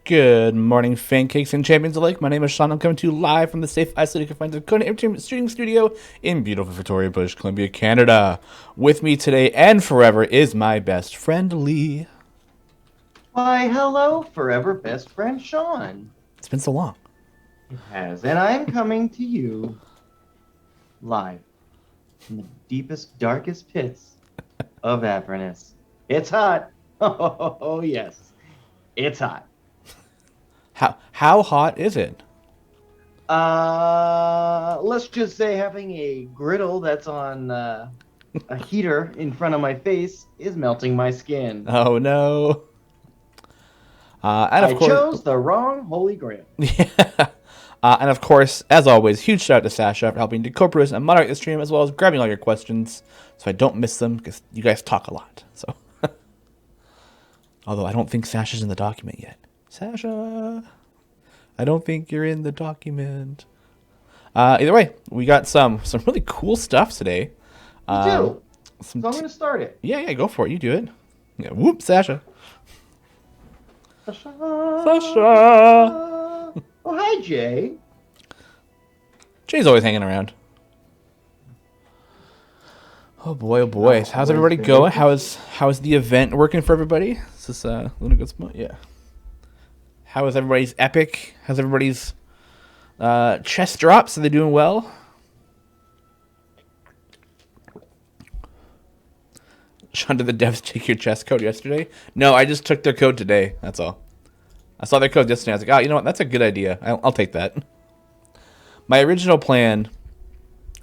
Good morning, pancakes and champions alike. My name is Sean. I'm coming to you live from the safe, isolated, confined to Kona Entertainment Shooting Studio in beautiful Victoria, British Columbia, Canada. With me today and forever is my best friend, Lee. Why, hello, forever best friend Sean. It's been so long. It has, and I'm coming to you live from the deepest, darkest pits of Avernus. It's hot. Oh, yes, it's hot. How hot is it? Let's just say having a griddle that's on a heater in front of my face is melting my skin. Oh no. And of I course, chose the wrong holy grail. yeah. And of course, as always, huge shout out to Sasha for helping to co-produce and moderate the stream, as well as grabbing all your questions, so I don't miss them because you guys talk a lot. So, although I don't think Sasha's in the document yet. Sasha, I don't think you're in the document. Either way, we got some really cool stuff today. Me too. Some So I'm going to start it. yeah, go for it. You do it. Yeah, whoop, Sasha. Sasha. Sasha. Oh, hi, Jay. Jay's always hanging around. Oh boy, oh boy. Oh, How's always everybody there. going? How is the event working for everybody? Is this a good spot? Yeah. How is everybody's epic? How's everybody's chest drops? Are they doing well? Sean, did the devs take your chest code yesterday? No, I just took their code today. That's all. I saw their code yesterday. I was like, oh, you know what? That's a good idea. I'll take that. My original plan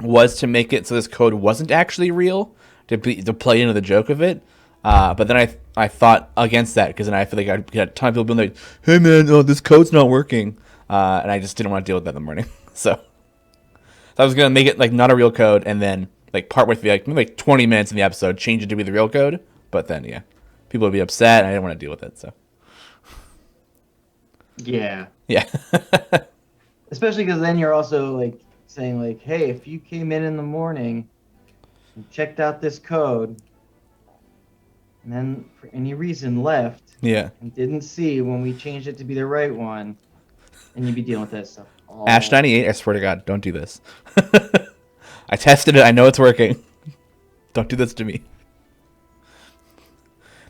was to make it so this code wasn't actually real, to play into the joke of it. But then I thought against that, because then I feel like I'd get a ton of people being like, hey man, this code's not working. And I just didn't want to deal with that in the morning. So I was going to make it like not a real code, and then like partway through, like maybe like 20 minutes in the episode, change it to be the real code. But then, yeah, people would be upset, and I didn't want to deal with it. So Yeah. yeah. Especially because then you're also like saying like, hey, if you came in the morning and checked out this code, and then for any reason left Yeah. and didn't see when we changed it to be the right one, and you'd be dealing with that stuff all. Ash98, I swear to God, don't do this. I tested it. I know it's working. Don't do this to me.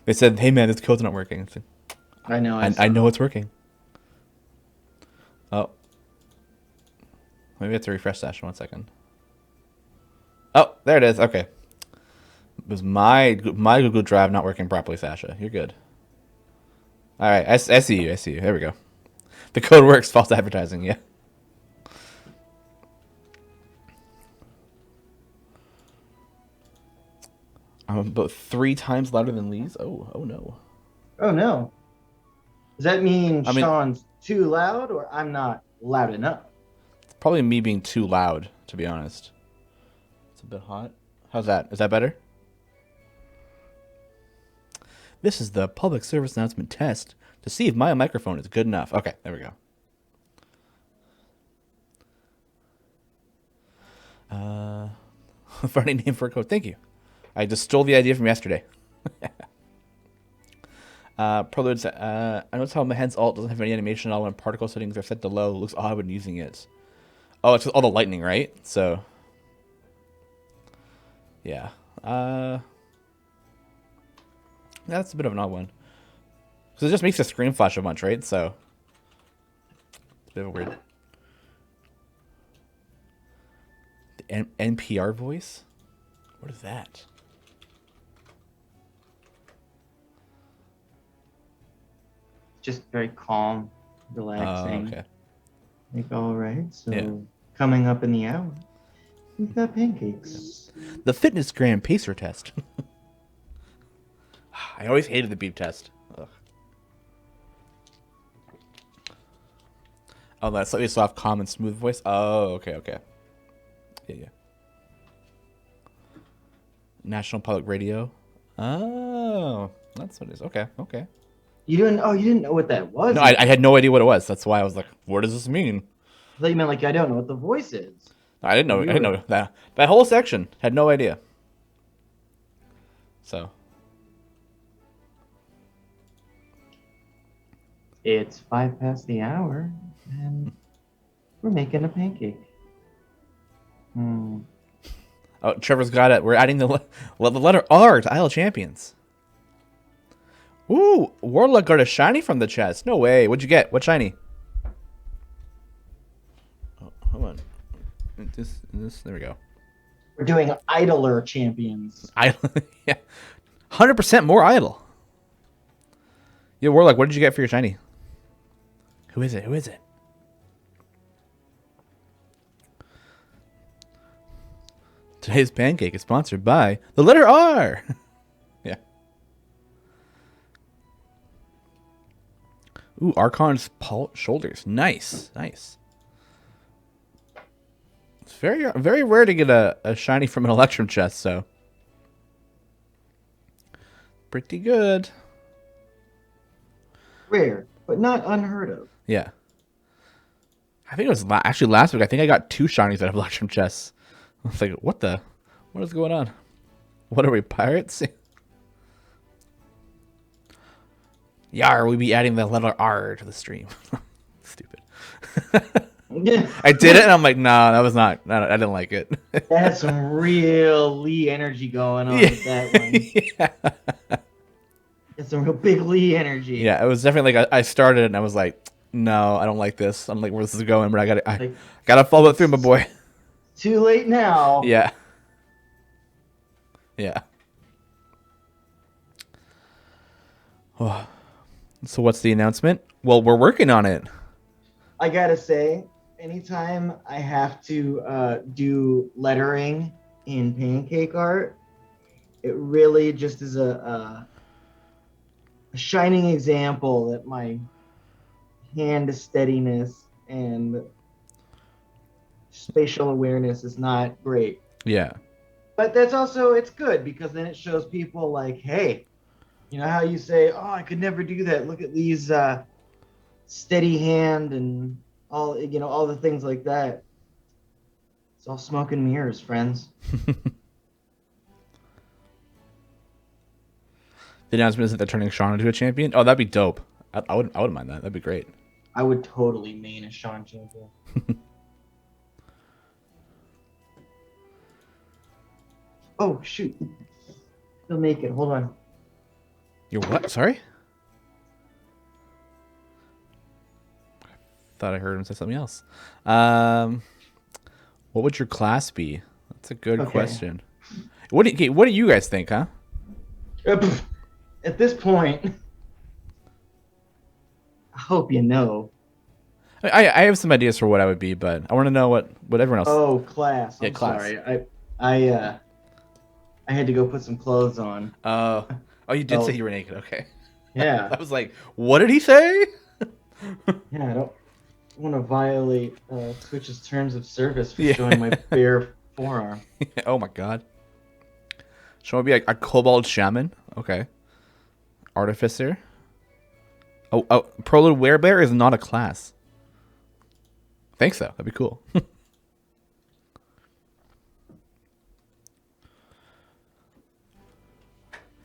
They said, hey man, this code's not working. I said, I know. I know it's working. Oh. Maybe I have to refresh Sasha 1 second. Oh, there it is. Okay. It was my Google Drive not working properly, Sasha. You're good. All right. I see you. I see you. There we go. The code works. False advertising. Yeah. I'm about 3 times louder than Lee's. Oh no. Oh no. Does that mean I mean, Sean's too loud or I'm not loud enough? probably me being too loud, to be honest. It's a bit hot. How's that? Is that better? This is the public service announcement test to see if my microphone is good enough. Okay, there we go. Funny name for a code. Thank you. I just stole the idea from yesterday. Preludes. I noticed how my head's alt doesn't have any animation at all when particle settings are set to low. It looks odd when using it. Oh, it's all the lightning, right? So, yeah. That's a bit of an odd one. Because it just makes the screen flash a bunch, right? So, it's a bit of a weird. The NPR voice? What is that? Just very calm, relaxing. Okay. Like, all right, so Yeah. coming up in the hour, we've got pancakes. The Fitness Gram Pacer Test. I always hated the beep test. Ugh. Oh, that slightly soft, calm, and smooth voice. Oh, okay. Yeah. National Public Radio. Oh, that's what it is. Okay. You didn't? Oh, you didn't know what that was? No, I had no idea what it was. That's why I was like, what does this mean? I thought you meant like I don't know what the voice is. I didn't know. I didn't know that whole section. Had no idea. So It's 5 past the hour, and we're making a pancake. Hmm. Oh, Trevor's got it. We're adding the letter R to Isle of Champions. Ooh, Warlock got a shiny from the chest. No way. What'd you get? What shiny? Oh, hold on. There we go. We're doing idler champions. Idle. Yeah. 100% more idle. Yo, Warlock, what did you get for your shiny? Who is it? Who is it? Today's pancake is sponsored by the letter R. Yeah. Ooh, Archon's shoulders. Nice. Nice. It's very rare to get a shiny from an Electrum chest, so. Pretty good. Rare, but not unheard of. Yeah. I think it was actually last week. I think I got 2 shinies out of Electrum chests. I was like, what is going on? What are we, pirates? Yar, we be adding the letter R to the stream. Stupid. I did it, and I'm like, nah, that was not. I didn't like it. That's some real Lee energy going on with that one. Yeah. It's some real big Lee energy. Yeah, it was definitely like I started it, and I was like, no, I don't like this. I'm like, where this is going, but I gotta follow it through, my boy. Too late now. Yeah. Yeah. Oh. So what's the announcement? Well, we're working on it. I gotta say, anytime I have to do lettering in pancake art, it really just is a shining example that my hand steadiness and spatial awareness is not great. Yeah. But that's also, it's good because then it shows people like, hey, you know how you say, oh, I could never do that. Look at these steady hand and all, all the things like that. It's all smoke and mirrors, friends. The announcement is that they're turning Sean into a champion. Oh, that'd be dope. I wouldn't mind that. That'd be great. I would totally main a Sean champion. Oh, shoot. Still naked. Hold on. You're what? Sorry? Thought I heard him say something else. What would your class be? That's a good question. What do you guys think, huh? At this point, I hope you know. I have some ideas for what I would be, but I want to know what everyone else. Oh, class. Yeah, I'm class. sorry. I had to go put some clothes on. Oh, you did say you were naked. Okay. Yeah. I was like, what did he say? Yeah, I don't want to violate Twitch's terms of service for showing my bare forearm. Oh my god. Should I be a kobold shaman? Okay. Artificer. Oh, Prolud Werebear is not a class. I think so. That'd be cool.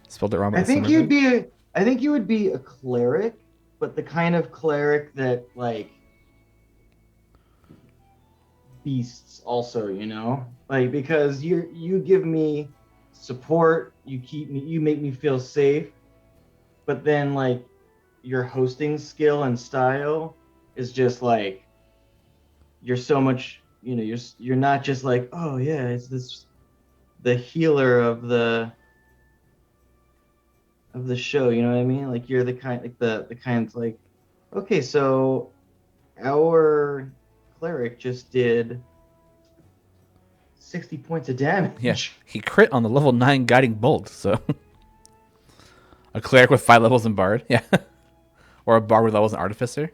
Spelled it wrong. I think you would be a cleric, but the kind of cleric that like beasts also, like because you give me support, you make me feel safe, but then like your hosting skill and style is just like you're so much, you're not just like, oh yeah, it's the healer of the show, you know what I mean? Like you're the kind, like the kind like, okay, so our cleric just did 60 points of damage. Yeah, he crit on the level 9 guiding bolt. So a cleric with 5 levels in bard, yeah, or a bard with levels in artificer.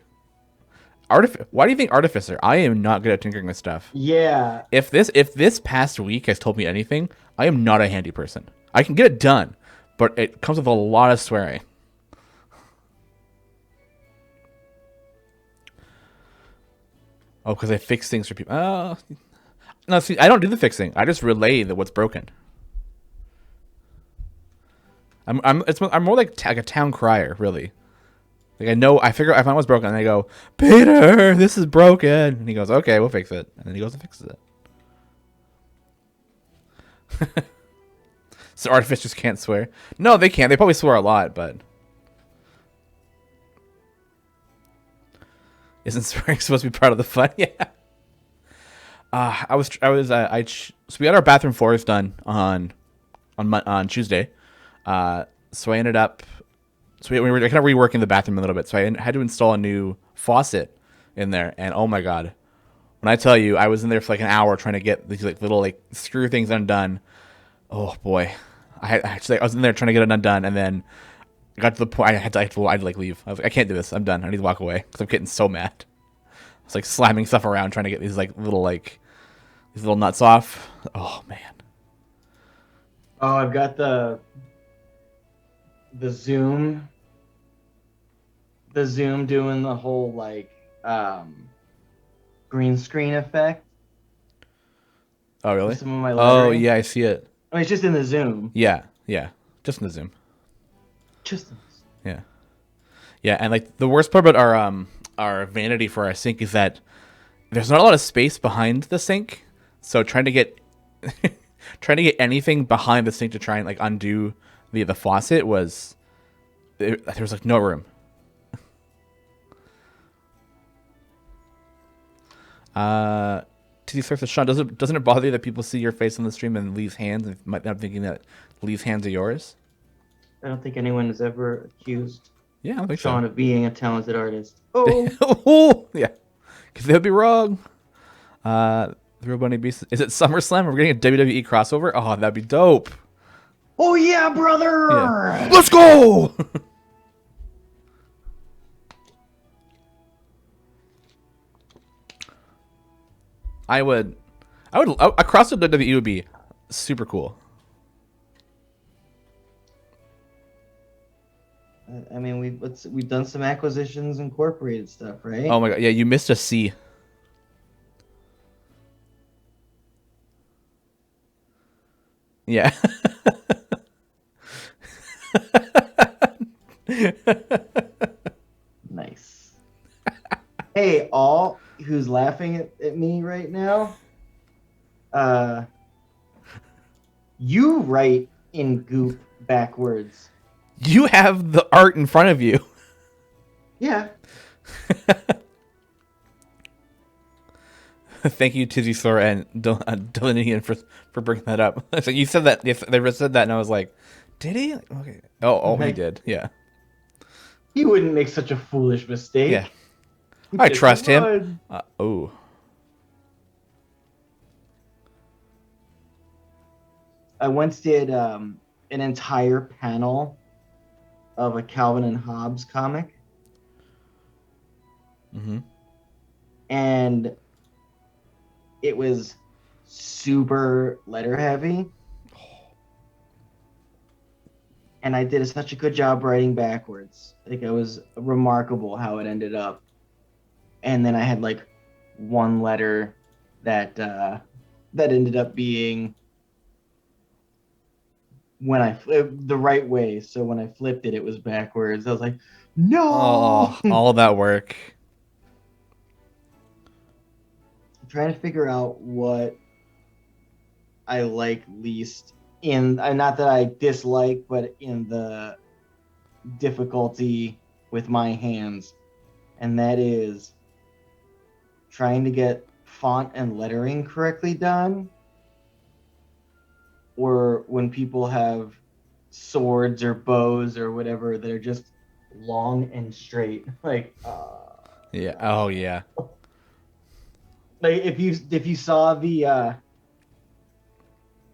Why do you think artificer? I am not good at tinkering with stuff. Yeah. If this past week has told me anything, I am not a handy person. I can get it done, but it comes with a lot of swearing. Oh, because I fix things for people. No, see, I don't do the fixing. I just relay what's broken. I'm more like a town crier, really. Like I figure I find what's broken, and I go, Peter, this is broken, and he goes, okay, we'll fix it, and then he goes and fixes it. So artificers can't swear. No, they can't. They probably swear a lot, but isn't swearing supposed to be part of the fun? Yeah. So we got our bathroom floors done on Tuesday. So I ended up, we were kind of reworking the bathroom a little bit. So I had to install a new faucet in there, and oh my god, when I tell you, I was in there for like an hour trying to get these like little like screw things undone. Oh boy, I was in there trying to get it undone, and then I got to the point I had to like leave. I was like, I can't do this. I'm done. I need to walk away because I'm getting so mad. I was like slamming stuff around trying to get these little nuts off. Oh man. Oh, I've got the Zoom doing the whole like green screen effect. Oh really? Some of my Oh lettering. yeah, I see it. I mean, it's just in the Zoom. Yeah, just in the Zoom. Just in the Yeah, yeah, and like the worst part about our vanity for our sink is that there's not a lot of space behind the sink, so trying to get anything behind the sink to try and like undo the faucet there was like no room. TC Surf says, Sean, doesn't it bother you that people see your face on the stream and Lee's hands and might not thinking that Lee's hands are yours? I don't think anyone has ever accused Yeah, I don't think Sean so. of being a talented artist. Oh, Oh, yeah, because they'd be wrong. The Real Bunny Beast. Is it SummerSlam? We're getting a WWE crossover. Oh, that'd be dope. oh yeah, brother. Yeah. Let's go. A crossover WWE would be super cool. I mean, we've done some acquisitions, incorporated stuff, right? Oh my god, yeah, you missed a C. Yeah. Nice. Hey, all who's laughing at me right now, you write in Goop backwards. You have the art in front of you. Yeah. Thank you, Tizzy Thor and Dylan for bringing that up. So you said that, yes, they said that, and I was like, did he? Okay. Oh, he did. Yeah. He wouldn't make such a foolish mistake. Yeah. I trust him. Oh. I once did an entire panel of a Calvin and Hobbes comic. Mm-hmm. And it was super letter heavy. And I did such a good job writing backwards. Like, it was remarkable how it ended up. And then I had like one letter that ended up being when I the right way. So when I flipped it, it was backwards. I was like, no. Oh, all that work. I'm trying to figure out what I like least in, not that I dislike, but in the difficulty with my hands, and that is trying to get font and lettering correctly done, or when people have swords or bows or whatever that are just long and straight, like Yeah. Oh yeah. like if you saw the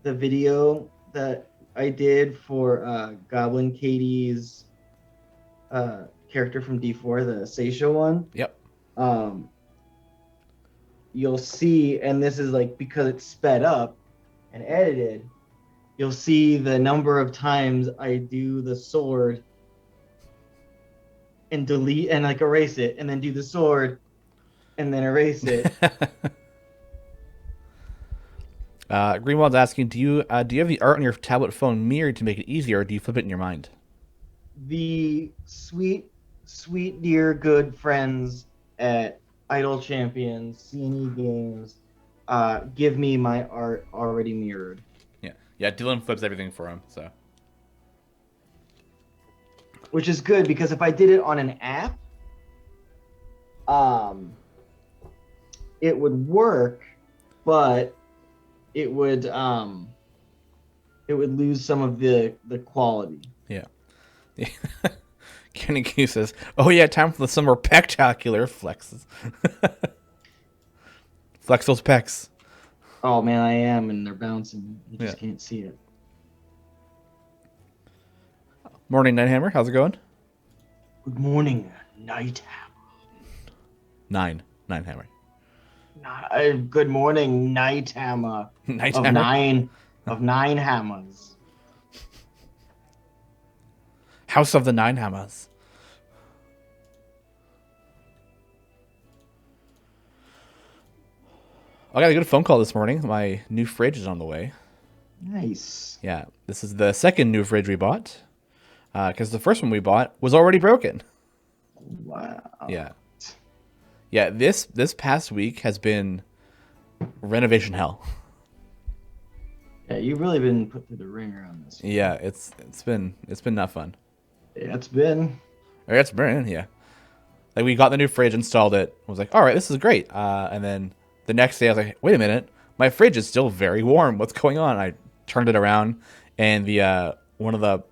video that I did for Goblin Katie's character from D4, the Seisha one. Yep. You'll see, and this is like because it's sped up and edited, you'll see the number of times I do the sword and delete and like erase it, and then do the sword and then erase it. Greenwald's asking, do you have the art on your tablet phone mirrored to make it easier, or do you flip it in your mind? The sweet sweet, dear, good friends at Idol Champions, C&E Games, give me my art already mirrored. Yeah. Yeah, Dylan flips everything for him, so. Which is good because if I did it on an app, um, it would work, but it would lose some of the quality. Yeah. Kenny Q says, "Oh yeah, time for the summer spectacular flexes. Flex those pecs." Oh man, I am, and they're bouncing. You just Yeah. can't see it. Morning, Nighthammer. How's it going? Good morning, Night. Nine Hammer. Good morning, Night Hammer. Night of Hammer. nine hammers. House of the Nine Hammers. I got a good phone call this morning. My new fridge is on the way. Nice. Yeah, this is the second new fridge we bought. Because the first one we bought was already broken. Wow. Yeah. Yeah, this past week has been renovation hell. Yeah, you've really been put through the ringer on this. Yeah, it's been not fun. Yeah, it's been. Or it's been, yeah. Like we got the new fridge, installed it, was like, all right, this is great. And then the next day I was like, wait a minute, my fridge is still very warm. What's going on? I turned it around, and the one of the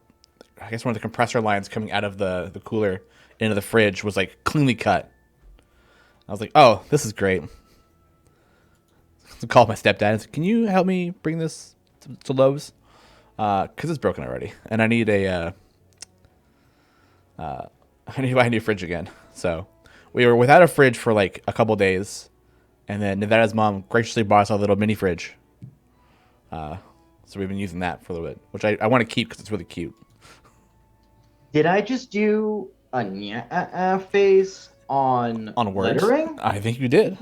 compressor lines coming out of the cooler into the fridge was like cleanly cut. I was like, oh, this is great. So I called my stepdad and said, can you help me bring this to Lowe's? Because it's broken already, and I need I need to buy a new fridge again. So we were without a fridge for like a couple days, and then Nevada's mom graciously bought us a little mini fridge. So we've been using that for a little bit, which I want to keep because it's really cute. Did I just do a face on words? lettering? I think you did.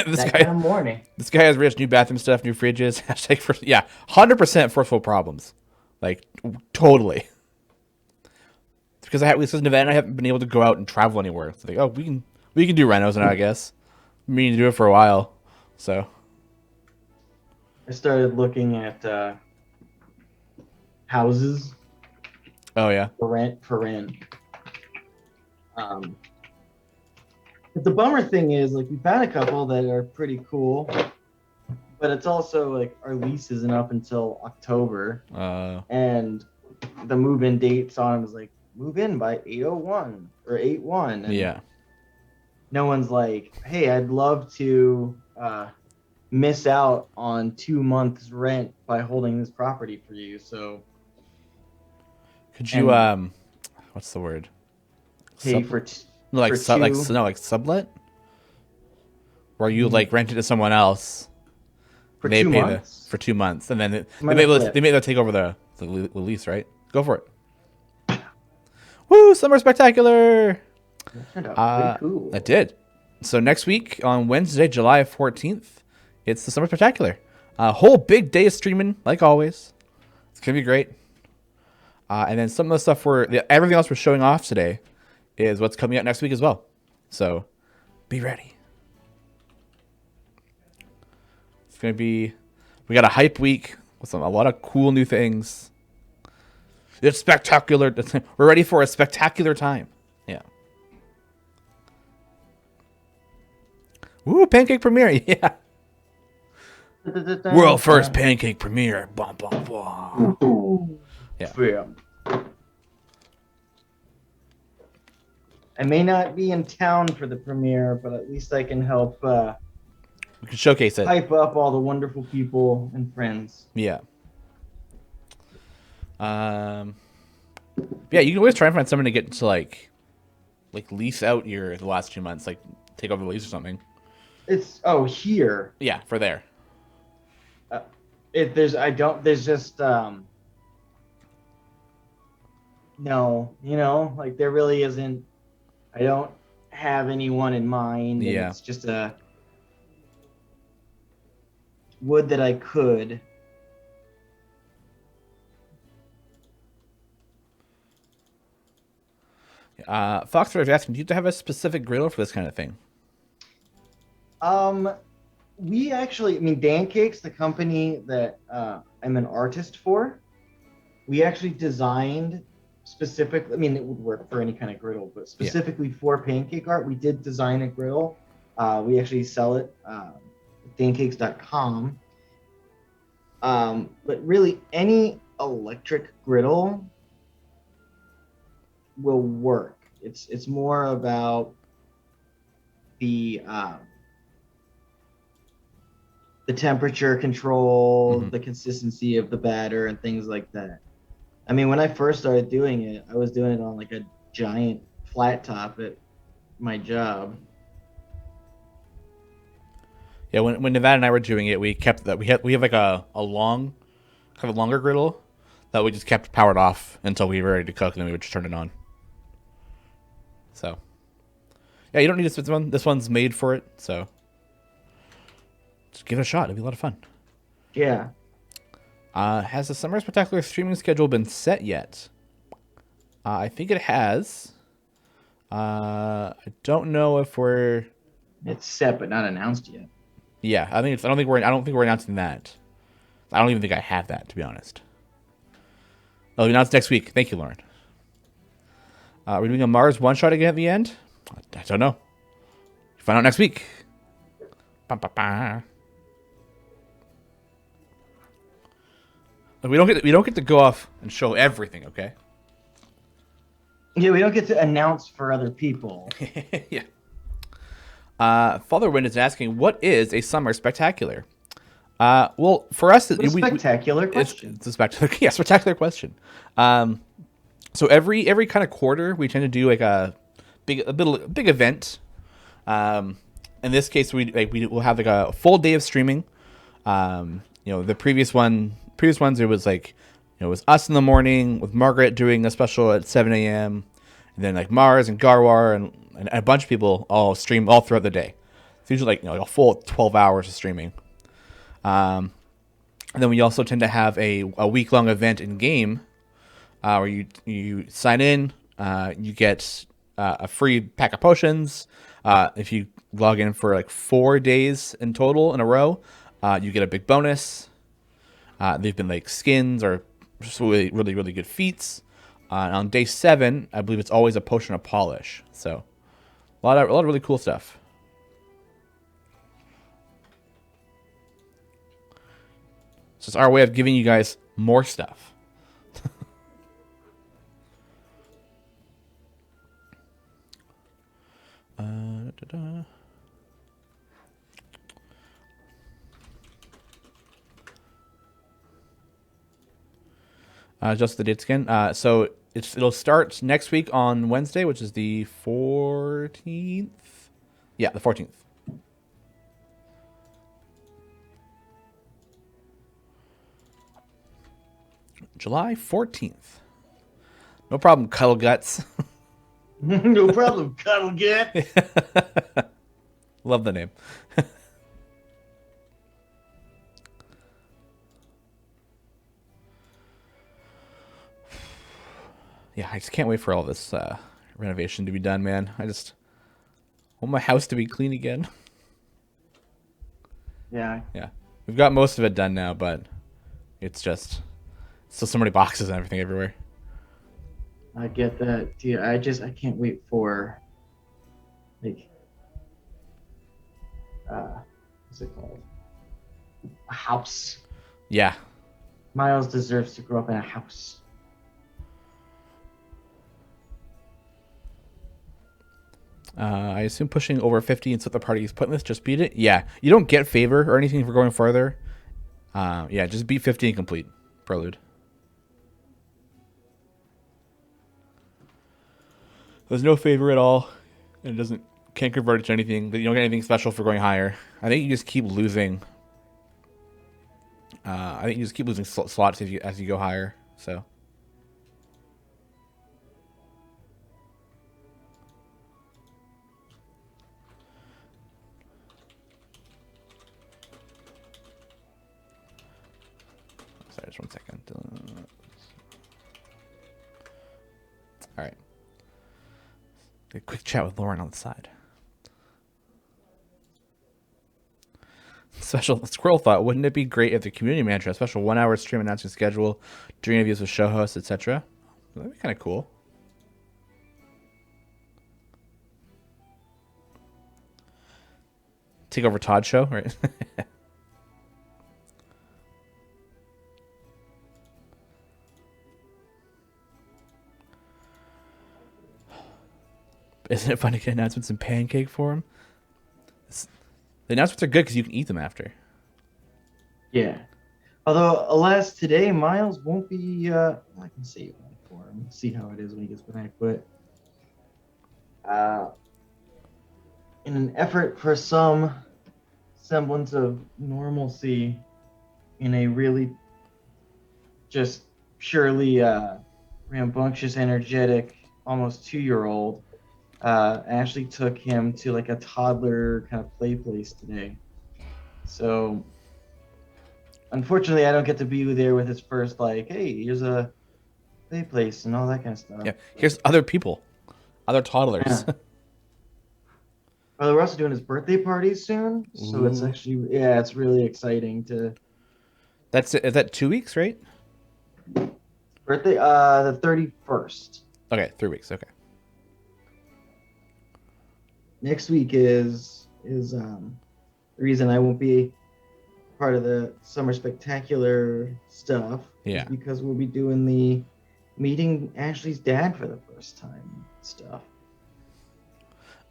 This that guy, kind of morning. This guy has rich new bathroom stuff, new fridges. Hashtag for 100% first world problems, like totally. Because Nevada and I haven't been able to go out and travel anywhere. So like, oh, we can do renos now, I guess. We need to do it for a while, so. I started looking at houses. Oh yeah. For rent. But the bummer thing is, like, we found a couple that are pretty cool, but it's also like our lease isn't up until October, and the move-in dates on them is like move in by 8:01 or 8:1. Yeah. No one's like, hey, I'd love to miss out on 2 months rent by holding this property for you. So could you what's the word? Pay sublet? Where you like rent it to someone else. For they 2 pay months? for 2 months, and then they may be able to take over the lease, right? Go for it. Woo! Summer spectacular. That turned out pretty cool. That did. So next week on Wednesday, July 14th, it's the summer spectacular. A whole big day of streaming, like always. It's gonna be great. And then some of the stuff everything else we're showing off today is what's coming out next week as well. So be ready. It's gonna be. We got a hype week with a lot of cool new things. It's spectacular. We're ready for a spectacular time. Yeah. Woo, pancake premiere. Yeah. World first pancake premiere. Bum, bum, bum. Yeah. I may not be in town for the premiere, but at least I can help we can showcase it. Hype up all the wonderful people and friends. Yeah. Yeah, you can always try and find someone to get to like lease out the last 2 months, like take over the lease or something. It's here. Yeah, for there. No, like there really isn't. I don't have anyone in mind. Yeah. It's just would that I could. Foxtrot is asking, do you have a specific griddle for this kind of thing? Um, we actually, I mean, Dan Cakes, the company that I'm an artist for, we actually designed specifically. I mean, it would work for any kind of griddle, but Yeah. specifically for pancake art, we did design a griddle. We actually sell it at dancakes.com. But really, any electric griddle will work. It's more about the the temperature control, Hmm. the consistency of the batter, and things like that. I mean, when I first started doing it, I was doing it on like a giant flat top at my job. Yeah, when Nevada and I were doing it, we kept that we have like a long, kind of a longer griddle that we just kept powered off until we were ready to cook, and then we would just turn it on. So yeah, you don't need this one. This one's made for it, so just give it a shot. It'll be a lot of fun. Yeah. Has the Summer Spectacular streaming schedule been set yet? I think it has. I don't know if we're. It's set but not announced yet. Yeah, I think it's. I don't think we're announcing that. I don't even think I have that, to be honest. Oh, announced next week. Thank you, Lauren. We're doing a Mars one shot again at the end. I don't know. Find out next week. Ba, ba, ba. We don't get to go off and show everything, okay? Yeah, we don't get to announce for other people. Yeah. Father Wind is asking, what is a summer spectacular? Well, for us, What a spectacular question. it's a spectacular, yeah, spectacular question. So every kind of quarter, we tend to do like a big event. In this case, we will have like a full day of streaming. The previous ones, it was like, it was us in the morning with Margaret doing a special at 7 a.m. And then like Mars and Garwar and a bunch of people all stream all throughout the day. It's usually like, like a full 12 hours of streaming. And then we also tend to have a week long event in game where you sign in, you get a free pack of potions. If you log in for like 4 days in total in a row, you get a big bonus. They've been like skins or just really, really, really good feats. And on day 7, I believe it's always a potion of polish. So a lot of really cool stuff. So it's our way of giving you guys more stuff. Da-da. Just the dates again. So it'll start next week on Wednesday, which is the 14th. Yeah, the 14th. July 14th. No problem, Cuddle Guts. No problem, Cuddle Gut. Love the name. Yeah, I just can't wait for all this renovation to be done, man. I just want my house to be clean again. Yeah. Yeah, we've got most of it done now, but it's just still so many boxes and everything everywhere. I get that. Dude, I can't wait for like what's it called? A house. Yeah, Miles deserves to grow up in a house. I assume pushing over 50 and split the party is pointless. Just beat it. Yeah, you don't get favor or anything for going further. Yeah, just beat 50 and complete Prelude. There's no favor at all, and it can't convert it to anything. But you don't get anything special for going higher. I think you just keep losing. I think you just keep losing slots as you go higher. So. Sorry, just 1 second. All right. A quick chat with Lauren on the side. Special Squirrel thought, wouldn't it be great if the community manager had a special 1 hour stream announcing schedule, during interviews with show hosts, etc.? That'd be kind of cool. Take over Todd's show, right? Isn't it fun to get announcements in pancake form? The announcements are good because you can eat them after. Yeah. Although, alas, today Miles won't be. I can save one for him. See how it is when he gets back. But in an effort for some semblance of normalcy, in a really just purely rambunctious, energetic, almost 2-year-old, Ashley took him to like a toddler kind of play place today. So unfortunately, I don't get to be there with his first like, hey, here's a play place and all that kind of stuff. Yeah, here's other people, other toddlers. Yeah. Well, we're also doing his birthday party soon, so it's Ooh. actually it's really exciting to That's it. Is that 2 weeks, right? birthday the 31st. Okay, 3 weeks. Okay. Next week is the reason I won't be part of the summer spectacular stuff. Yeah. Is because we'll be doing the meeting Ashley's dad for the first time stuff.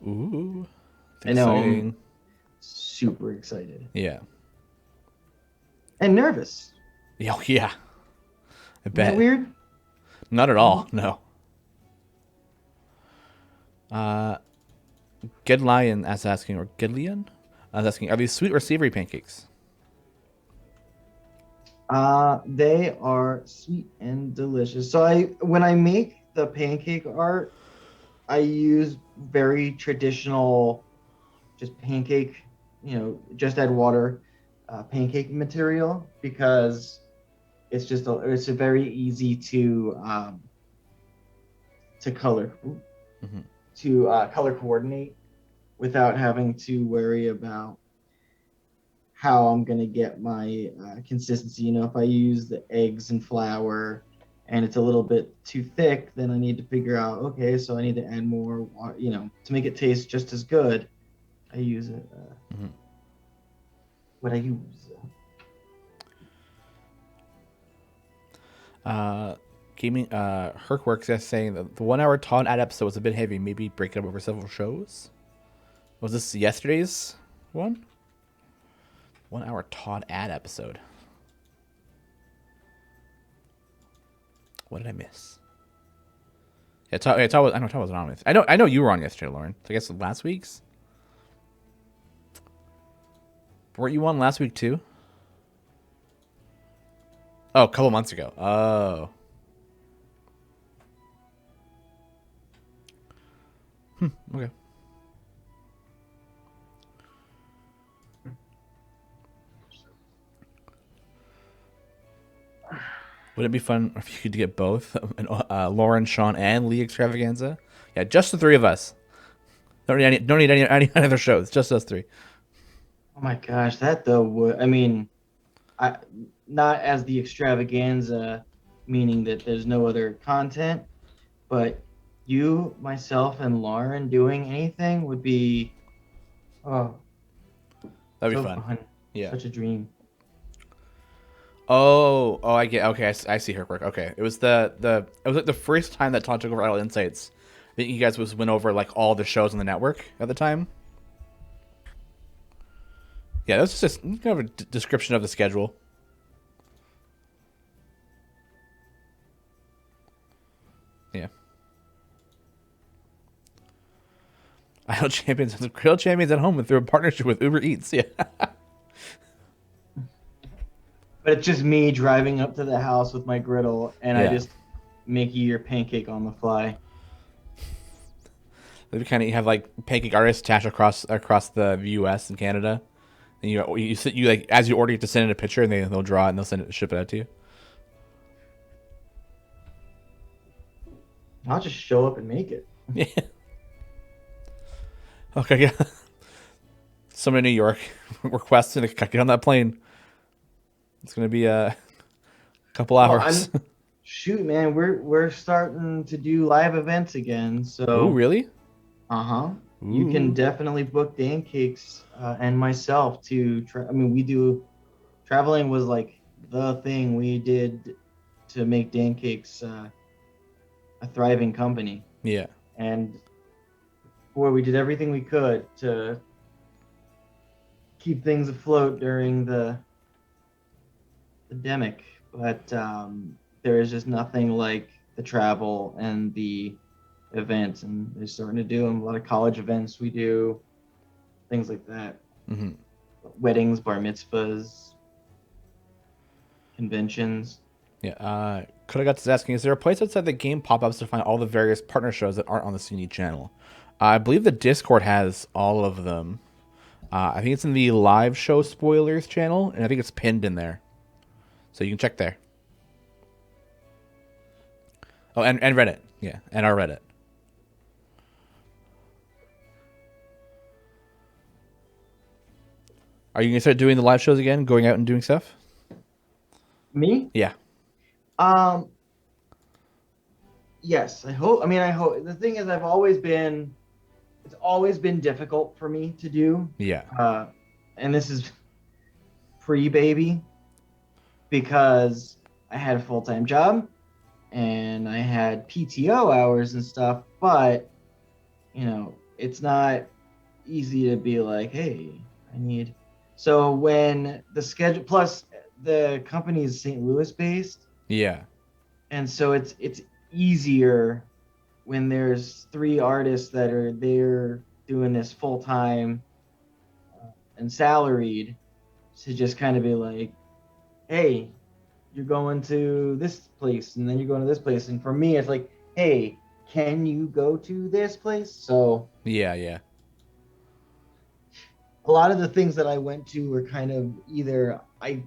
Ooh. I know. Exciting. I'm super excited Yeah. and nervous. Oh, yeah. I Is bet. that weird? Not at all. No. Good Lion is asking, or Gidlian is asking, are these sweet or savory pancakes? They are sweet and delicious. So when I make the pancake art, I use very traditional, just pancake, just add water, pancake material because it's just it's a very easy to color Mm-hmm. to color coordinate without having to worry about how I'm gonna get my consistency. If I use the eggs and flour and it's a little bit too thick, then I need to figure out, okay, so I need to add more water, to make it taste just as good. I use it. Mm-hmm. What I use. Gaming Hercworks is saying that the 1 hour Todd ad episode was a bit heavy. Maybe break it up over several shows. Was this yesterday's one? 1 hour Todd ad episode. What did I miss? Yeah, Todd was, I know Todd wasn't on with. I know you were on yesterday, Lauren. So I guess last week's. Weren't you on last week too? Oh, a couple months ago. Oh. Okay. Would it be fun if you could get both Lauren, Sean, and Lee Extravaganza? Yeah, just the three of us. Don't need any other shows. Just us three. Oh my gosh, that though would not as the extravaganza, meaning that there's no other content, but you, myself, and Lauren doing anything would be That'd be so fun. Yeah. Such a dream. Oh, I get. Okay, I see her work. Okay, it was it was like the first time that Todd took over Idle Insights. I think you guys went over like all the shows on the network at the time. Yeah, that's just kind of a description of the schedule. Yeah. Idle Champions, Griddle Champions at home through a partnership with Uber Eats. Yeah. But it's just me driving up to the house with my griddle, and I just make you your pancake on the fly. They kind of have like pancake artists attached across the U.S. and Canada, and you like as you order, you have to send in a picture, and they'll draw it and they'll ship it out to you. I'll just show up and make it. Yeah. Okay, yeah. Someone in New York requesting to get on that plane. It's gonna be a couple Oh, hours. I'm shoot, man. We're starting to do live events again. Ooh, So, really? uh-huh. You can Ooh. definitely book Dan Cakes and myself to I mean, we do traveling was like the thing we did to make Dan Cakes a thriving company. Yeah. And boy, we did everything we could to keep things afloat during the pandemic, but there is just nothing like the travel and the events, and they're starting to do them. A lot of college events we do, things like that. Hmm. Weddings, bar mitzvahs, conventions. Yeah. Could I got to asking, is there a place outside the game pop-ups to find all the various partner shows that aren't on the CNE channel? I believe the Discord has all of them. I think it's in the live show spoilers channel, and I think it's pinned in there, so you can check there. Oh, and Reddit, yeah, and our Reddit. Are you gonna start doing the live shows again, going out and doing stuff? Me? Yeah, Um, yes, I hope. I mean, I hope. The thing is, it's always been difficult for me to do. yeah, Uh, and this is pre-baby because I had a full-time job and I had PTO hours and stuff, but it's not easy to be like, hey, I need. So when the schedule, plus the company is St. Louis based, yeah, and so it's easier when there's three artists that are there doing this full time and salaried to just kind of be like, hey, you're going to this place and then you're going to this place. And for me, it's like, hey, can you go to this place? So yeah, yeah, a lot of the things that I went to were kind of either I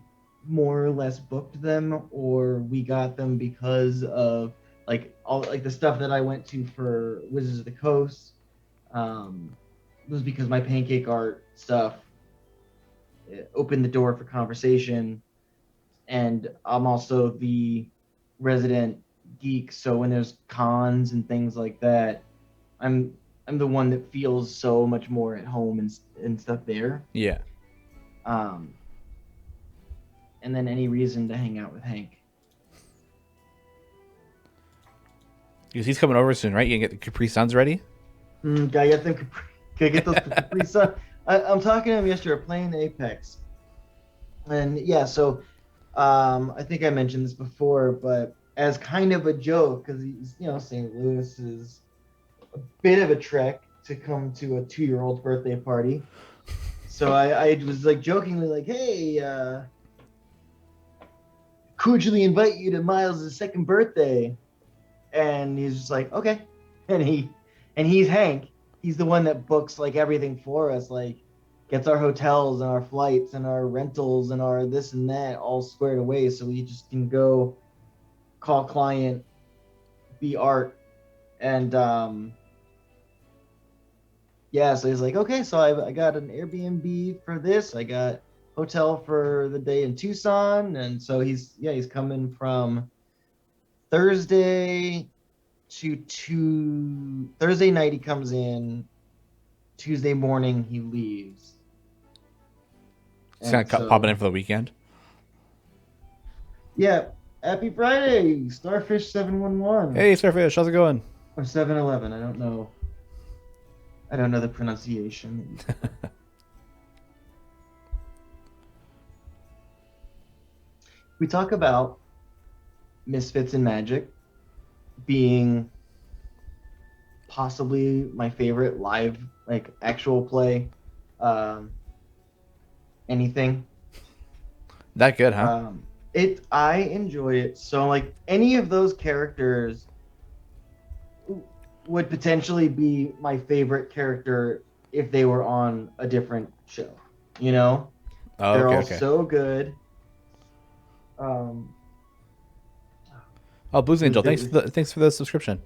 more or less booked them or we got them because of like all like the stuff that I went to for Wizards of the Coast was because my pancake art stuff opened the door for conversation, and I'm also the resident geek. So when there's cons and things like that, I'm I'm the one that feels so much more at home and stuff there. yeah. Um, and then any reason to hang out with Hank. Because he's coming over soon, right? You can get the Capri Suns ready. Gotta get them. Gotta get those Capri Sun. I'm talking to him yesterday. We're playing Apex, and yeah. So I think I mentioned this before, but as kind of a joke, because he's St. Louis is a bit of a trek to come to a 2-year-old's birthday party. So I was like jokingly like, hey, cordially invite you to Miles' second birthday. And he's just like, okay. And he's Hank. He's the one that books like everything for us, like gets our hotels and our flights and our rentals and our this and that all squared away so we just can go call client, be art. And yeah, so he's like, okay, so I got an Airbnb for this. I got hotel for the day in Tucson. And so he's coming from Thursday to Thursday night he comes in, Tuesday morning he leaves. Just kind And of popping so in for the weekend. yeah, happy Friday, Starfish 711 Hey, Starfish, how's it going? or 711. I don't know the pronunciation. We talk about Misfits and Magic being possibly my favorite live, like actual play, um, anything. That good, huh? I enjoy it. So like any of those characters would potentially be my favorite character if they were on a different show. You know, Oh, they're okay, all okay. so good. Um, Oh, Blues it Angel, would, it thanks would, for the subscription.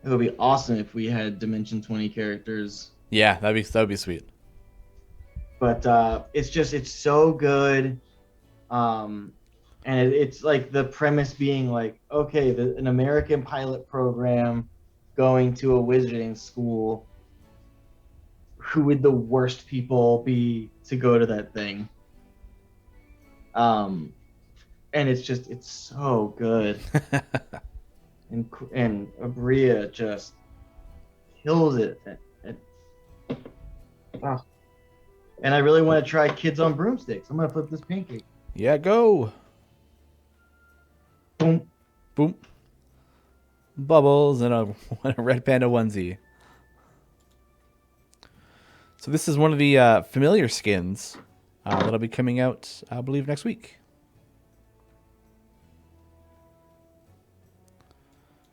it would be awesome if we had Dimension 20 characters. Yeah, that'd be sweet. But it's so good. Um, and it's like the premise being like, okay, an American pilot program going to a wizarding school. Who would the worst people be to go to that thing? Um, and it's so good, and Abria just kills it. Oh. And I really want to try Kids on Broomsticks. I'm gonna flip this pancake. Yeah, go. Boom. Boom. Bubbles and a, a red panda onesie. So this is one of the familiar skins that'll be coming out, I believe, next week.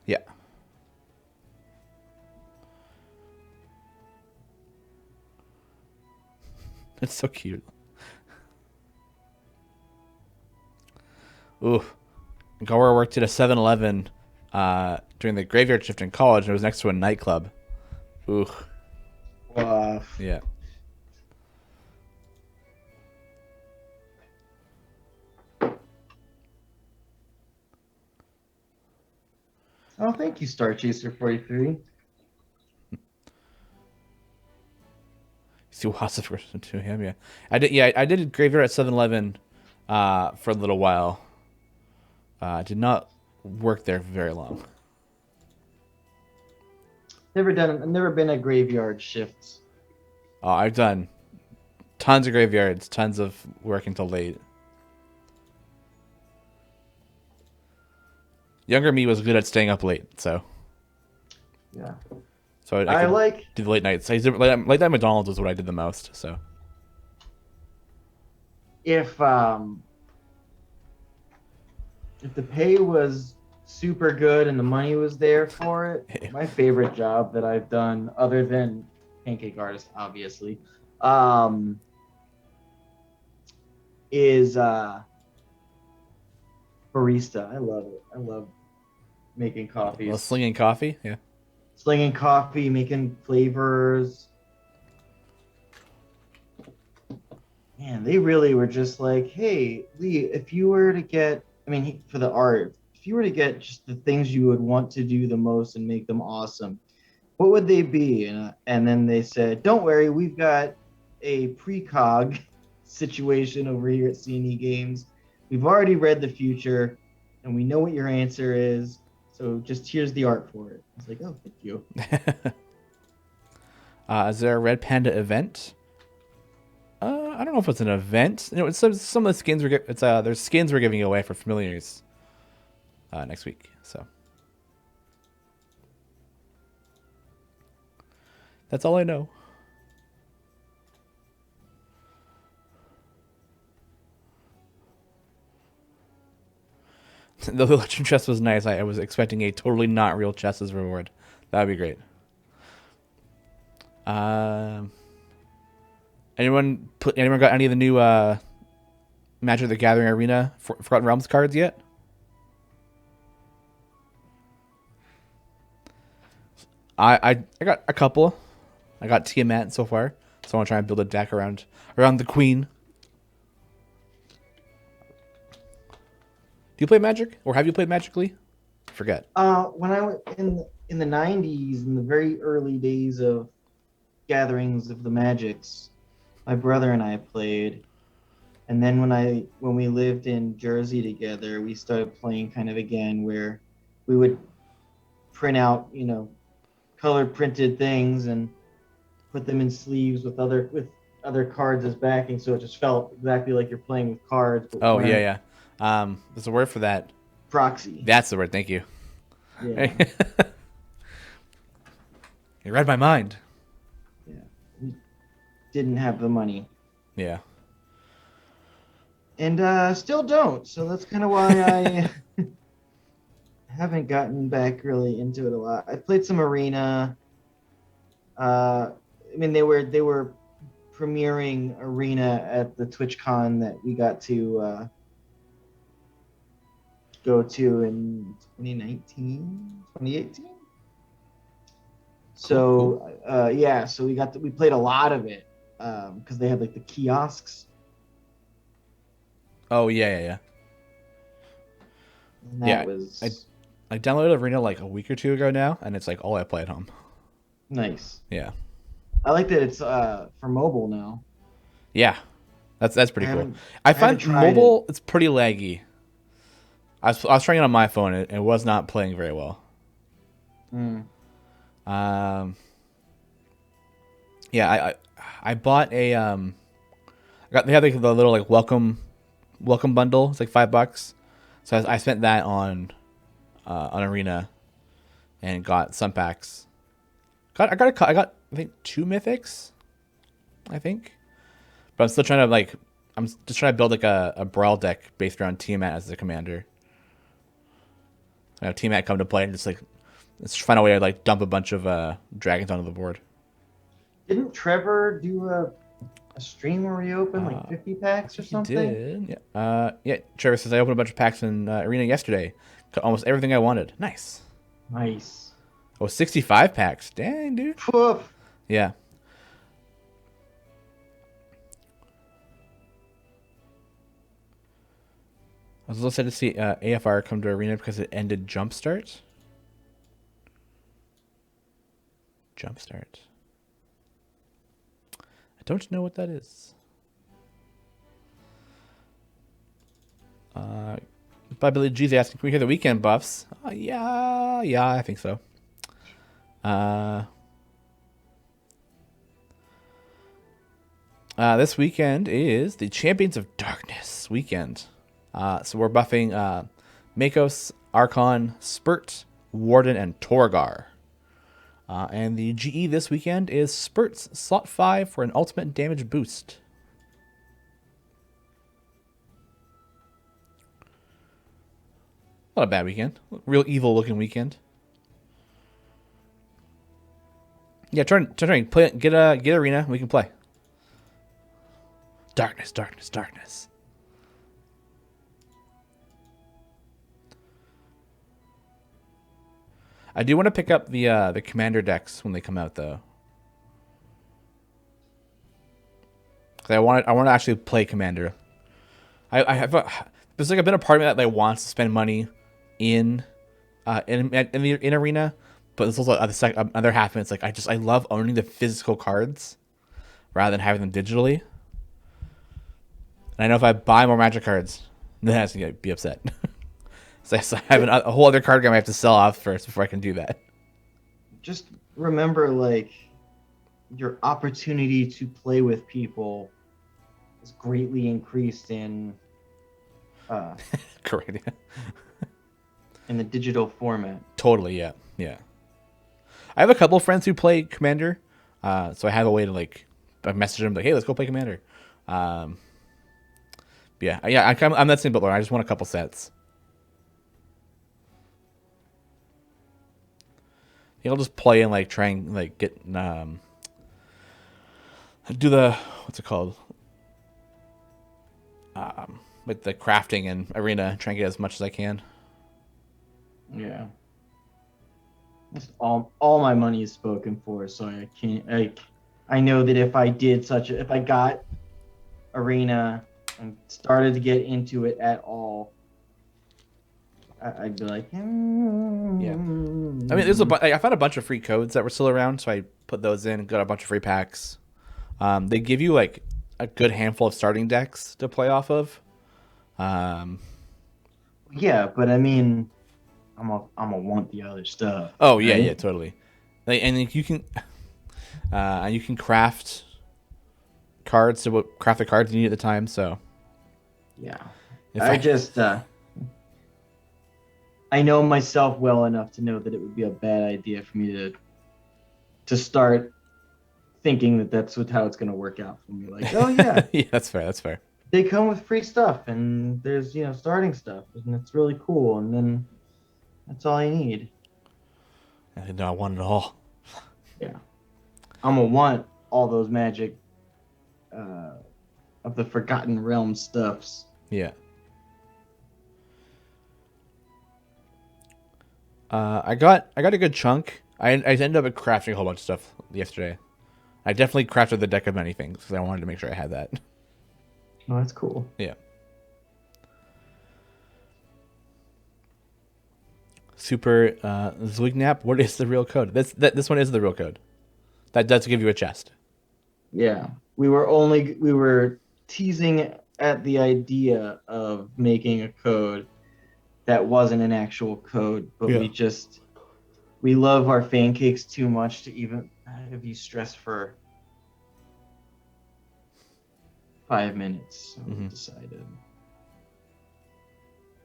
Yeah. It's so cute. Ooh. Gora worked at a 7-Eleven during the graveyard shift in college, and it was next to a nightclub. Ooh. Uh, Yeah. oh, thank you, Star Chaser 43. See lots of person to him, yeah. I did. Yeah, I did graveyard at 7-Eleven for a little while. Did not work there for very long. I've never been a graveyard shift. I've done tons of graveyards, tons of working till late. Younger me was good at staying up late, so Yeah. I I could like do the late nights. I used to, late night McDonald's was what I did the most. So if um if the pay was super good and the money was there for it, my favorite job that I've done, other than pancake artist, obviously, um, is barista. I love it. I love making well, coffees, slinging coffee, yeah. slinging coffee, making flavors. Man, they really were just like, hey, Lee, if you were to get, I mean, for the art, if you were to get just the things you would want to do the most and make them awesome, what would they be? And then they said, don't worry, we've got a precog situation over here at C&E Games. We've already read the future and we know what your answer is. So just here's the art for it. I was like, oh, thank you. Is there a Red Panda event? I don't know if it's an event. You know, it's some of the skins there's skins we're giving away for familiars next week. So that's all I know. The legend chest was nice. I was expecting a totally not real chest as reward. That would be great. Anyone got any of the new Magic the Gathering Arena Forgotten Realms cards yet? I got a couple. I got Tiamat so far, so I want to try and build a deck around the Queen. Do you play Magic, or have you played Magic, Lee? Forget. When I was in the 90s, in the very early days of gatherings of the Magics, my brother and I played. And then when we lived in Jersey together, we started playing kind of again where we would print out, color printed things and put them in sleeves with other cards as backing, so it just felt exactly like you're playing with cards. But Oh yeah. There's a word for that. Proxy. That's the word. Thank you. Yeah. You read my mind. Yeah. We didn't have the money. Yeah. And still don't. So that's kind of why I haven't gotten back really into it a lot. I played some Arena. I mean, they were premiering Arena at the TwitchCon that we got to go to in 2019, 2018. So Cool. yeah, so we played a lot of it because they had like the kiosks, Oh yeah, yeah, yeah. and that Yeah, I was I downloaded Arena like a week or two ago now, and it's like all I play at home. nice. Yeah, I like that it's for mobile now. yeah, that's pretty cool. I I haven't find tried it. mobile it's pretty laggy. I was trying it on my phone, and it was not playing very well. Mm. Um, yeah, I bought a I got they had like the little like welcome bundle. It's like $5, so I spent that on Arena and got some packs. I got I think 2 mythics. I think, but I'm still trying to like I'm just trying to build like a brawl deck based around Tiamat as the commander. I have Tiamat come to play and just like let's find a way to like dump a bunch of dragons onto the board. Didn't Trevor do a stream where he opened like 50 I packs or think he something? did. Yeah. Yeah. Trevor says I opened a bunch of packs in Arena yesterday. Got almost everything I wanted. Nice. Nice. Oh, 65 packs. Dang, dude. Poof. Yeah. I was a little sad to see AFR come to Arena because it ended Jumpstart. Jumpstart. I don't know what that is. By Billy G's asking, can we hear the weekend buffs? Yeah, yeah, I think so. Uh, this weekend is the Champions of Darkness weekend. So we're buffing Makos, Archon, Spurt, Warden, and Torgar. And the GE this weekend is Spurt's slot 5 for an ultimate damage boost. Not a bad weekend. Real evil looking weekend. Yeah, turn play get arena, we can play. Darkness, darkness, darkness. I do want to pick up the commander decks when they come out though. 'Cause I want to actually play commander. I have there's like a bit of part of me that like wants to spend money in in arena, but there's also other half of it. It's like I love owning the physical cards rather than having them digitally. And I know if I buy more Magic cards, then I have to be upset. So I have a whole other card game I have to sell off first before I can do that. Just remember, like, your opportunity to play with people is greatly increased uh, Correct. Yeah. in the digital format. Totally. Yeah. Yeah. I have a couple of friends who play Commander, so I have a way to like message them like, "Hey, let's go play Commander." Um, yeah. I'm that same butler. I just want a couple sets. I'll just play and like try and like get do the what's it called with the crafting and arena. Try and get as much as I can. Yeah. All my money is spoken for, so I can't like I know that if I got arena and started to get into it at all, I'd be like, Yeah. I mean, I found a bunch of free codes that were still around, so I put those in and got a bunch of free packs. They give you like a good handful of starting decks to play off of. yeah, but I mean, I'm a want the other stuff, Oh yeah, yeah, right? totally. Like, and you can craft cards to craft the cards you need at the time. So Yeah. if I I just I know myself well enough to know that it would be a bad idea for me to start thinking that how it's going to work out for me. Like, oh yeah, yeah, that's fair. That's fair. they come with free stuff, and there's starting stuff, and it's really cool, and then that's all I need. I know I want it all. Yeah, I'm gonna want all those magic uh, of the Forgotten Realm stuffs. Yeah. I got a good chunk I ended up crafting a whole bunch of stuff yesterday. I definitely crafted the deck of many things because I wanted to make sure I had that. Oh, that's cool. Yeah. Super Zwignap. What is the real code? This one is the real code. That does give you a chest. Yeah, we were teasing at the idea of making a code that wasn't an actual code, but Yeah. we love our fan cakes too much to even have you stress for 5 minutes. So we Hmm. decided.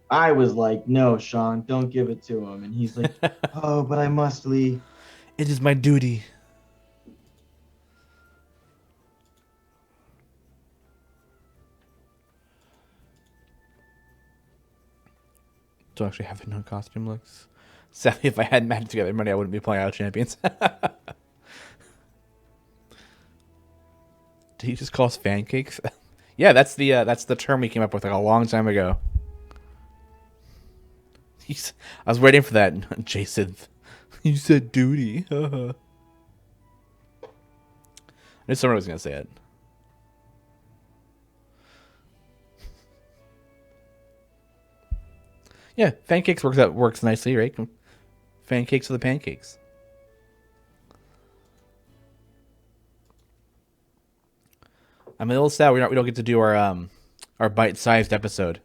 I was like, "No, Sean, don't give it to him," and he's like, "Oh, but I must, Lee." It is my duty to actually have no costume looks. Sadly, if I had Magic Together money, I wouldn't be playing out of Champions. Did he just call us fan cakes? Yeah, that's the term we came up with like a long time ago. I was waiting for that, Jason. You said duty. I knew someone was gonna say it. Yeah, pancakes works nicely, right? Pancakes are the pancakes. I'm a little sad we don't get to do our bite-sized episode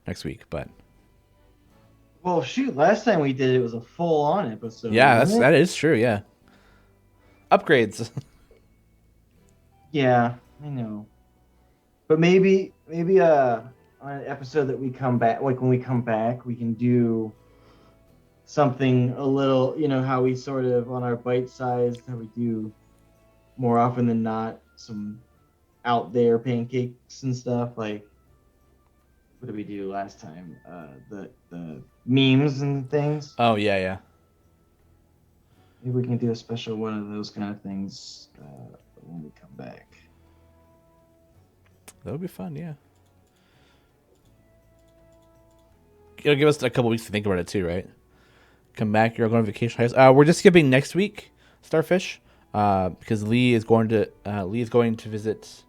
next week, but Well, shoot, last time we did it was a full-on episode, yeah, wasn't it? that is true. Yeah, upgrades. Yeah, I know. But maybe on an episode that we come back, like when we come back, we can do something a little, how we sort of on our bite size, how we do more often than not some out there pancakes and stuff. Like what did we do last time? The memes and things. Oh yeah, yeah, Maybe we can do a special one of those kind of things when we come back. that would be fun. Yeah, it'll give us a couple weeks to think about it too, right? Come back, you're going on vacation. We're just skipping next week, Starfish, because Lee is going to visit.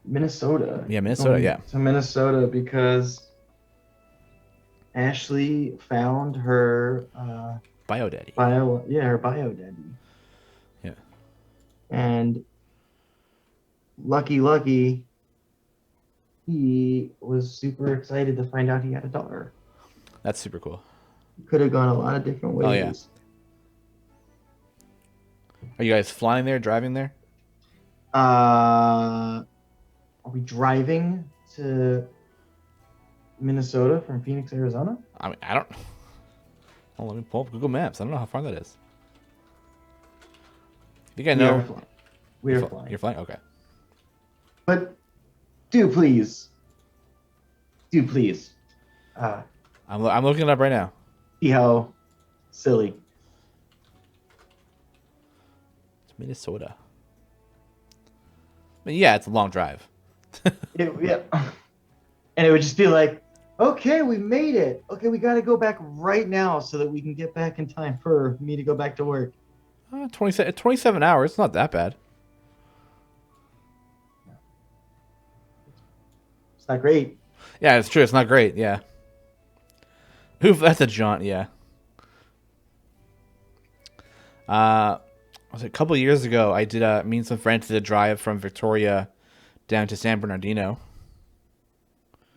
Minnesota. Yeah, Minnesota. Yeah, To Minnesota because Ashley found her Bio Daddy. her bio daddy. Yeah, And lucky, he was super excited to find out he had a daughter. that's super cool. Could have gone a lot of different ways. Oh yeah. Are you guys flying there, driving there? Are we driving to Minnesota from Phoenix, Arizona? I mean, I don't. Oh, let me pull up Google Maps. I don't know how far that is. I think I know. We are flying. You're flying? Okay. But do please. I'm looking it up right now. See how silly. It's Minnesota. But yeah, it's a long drive. Yeah. And it would just be like, okay, we made it. Okay, we got to go back right now so that we can get back in time for me to go back to work. 27 hours. It's not that bad. It's not great. Yeah, it's true. It's not great. Yeah. Oof, that's a jaunt. Yeah. Was it a couple years ago? I did me and some friends did a drive from Victoria down to San Bernardino,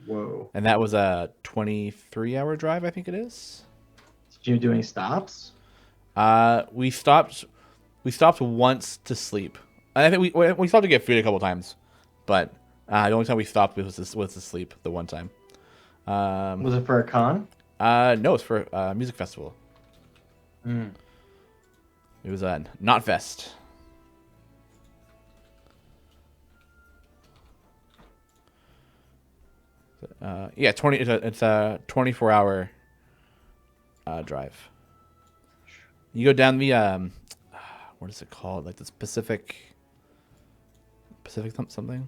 Whoa. and that was a 23-hour drive. I think it is. Did you do any stops? We stopped. We stopped once to sleep. And I think we stopped to get food a couple times, but the only time we stopped was to sleep the one time. Was it for a con? No, it's for a music festival. Mm. It was a Not Fest. Yeah, 20. It's a 24-hour drive. You go down the what is it called? Like this Pacific something.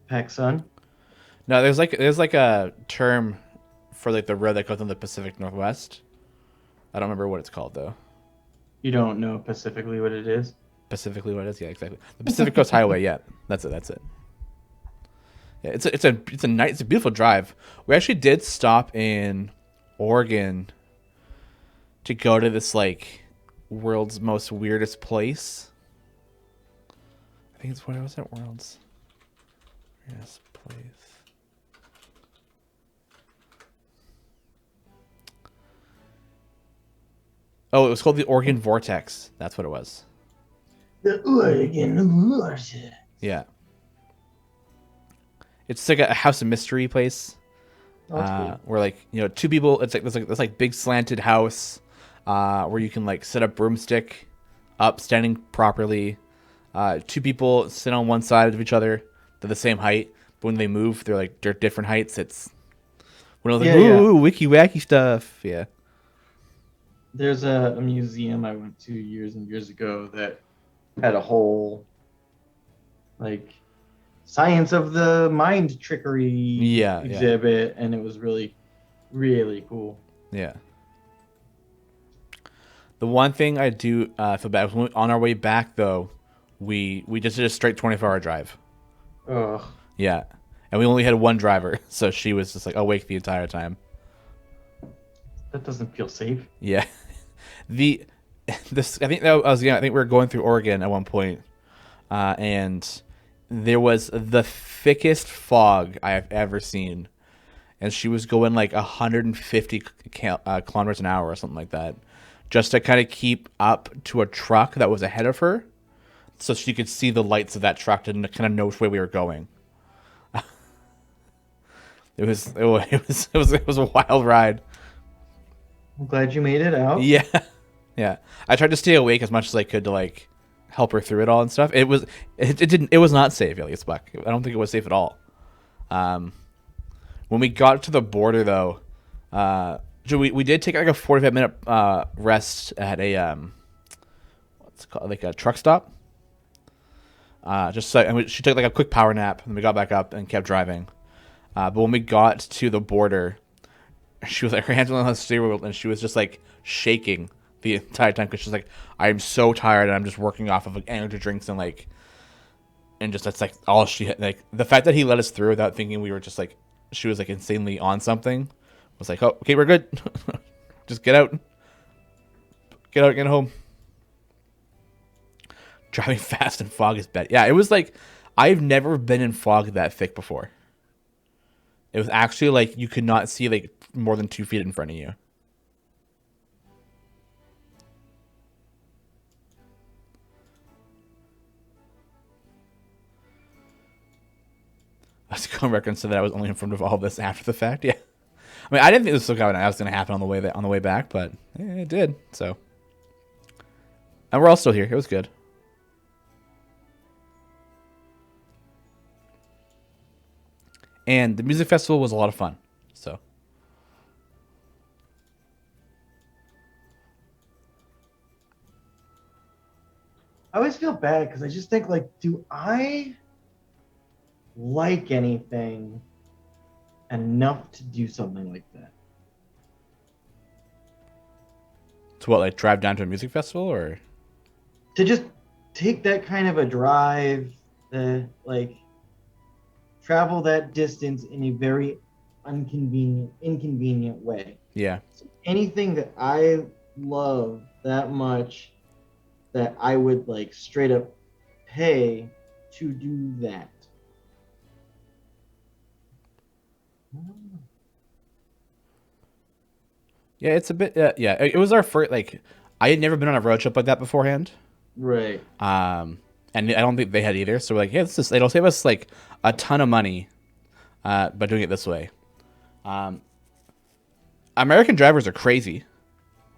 PacSun? No, there's like a term for like the road that goes on the Pacific Northwest. I don't remember what it's called though. You don't know specifically what it is? Pacifically, what it is? Yeah, exactly. The Pacific Coast Highway. Yeah, that's it. That's it. Yeah, it's a beautiful drive. We actually did stop in Oregon to go to this like world's most weirdest place. I think it's what was that world's weirdest place. Oh, it was called the Oregon Vortex. That's what it was. The Oregon Vortex. Yeah. It's like a house of mystery place. Oh, that's cool. Where like, you know, two people, it's like this like big slanted house where you can like set a broomstick up standing properly. Two people sit on one side of each other. They're the same height, but when they move, they're different heights. It's one of those like, ooh, wiki wacky stuff. Yeah. There's a museum I went to years and years ago that had a whole like science of the mind trickery exhibit, and it was really, really cool. Yeah. The one thing I do feel bad was on our way back though, we just did a straight 24-hour drive. Ugh. Yeah, and we only had one driver, so she was just like awake the entire time. That doesn't feel safe. Yeah. I think we were going through Oregon at one point, and there was the thickest fog I have ever seen, and she was going like 150 kilometers an hour or something like that, just to kind of keep up to a truck that was ahead of her, so she could see the lights of that truck to kind of know which way we were going. It was a wild ride. I'm glad you made it out. Yeah. Yeah. I tried to stay awake as much as I could to like help her through it all and stuff. It was not safe, Elias Buck. I don't think it was safe at all. When we got to the border though, we did take like a 45-minute rest at a what's it called, like a truck stop. She took like a quick power nap, and we got back up and kept driving. But when we got to the border, she was like, her hands were on the steering wheel, and she was just like shaking the entire time because she's like, I'm so tired, and I'm just working off of like energy drinks and just that's like all she had. Like the fact that he let us through without thinking we were just like, she was like insanely on something, was like, oh, okay, we're good. Just get out, get home. Driving fast in fog is bad. Yeah, it was like, I've never been in fog that thick before. It was actually like you could not see like more than 2 feet in front of you. I was going record and said that I was only informed of all this after the fact. Yeah, I mean, I didn't think this was going to happen on the way back, but it did. So, and we're all still here. It was good. And the music festival was a lot of fun. So, I always feel bad because I just think like, do I like anything enough to do something like that? to what, like drive down to a music festival or To just take that kind of a drive, like travel that distance in a very inconvenient way. yeah. So anything that I love that much that I would like straight up pay to do that. Yeah, it's a bit. Yeah, it was our first. Like, I had never been on a road trip like that beforehand. Right. And I don't think they had either. So we're like, yeah, it'll save us like a ton of money, by doing it this way. American drivers are crazy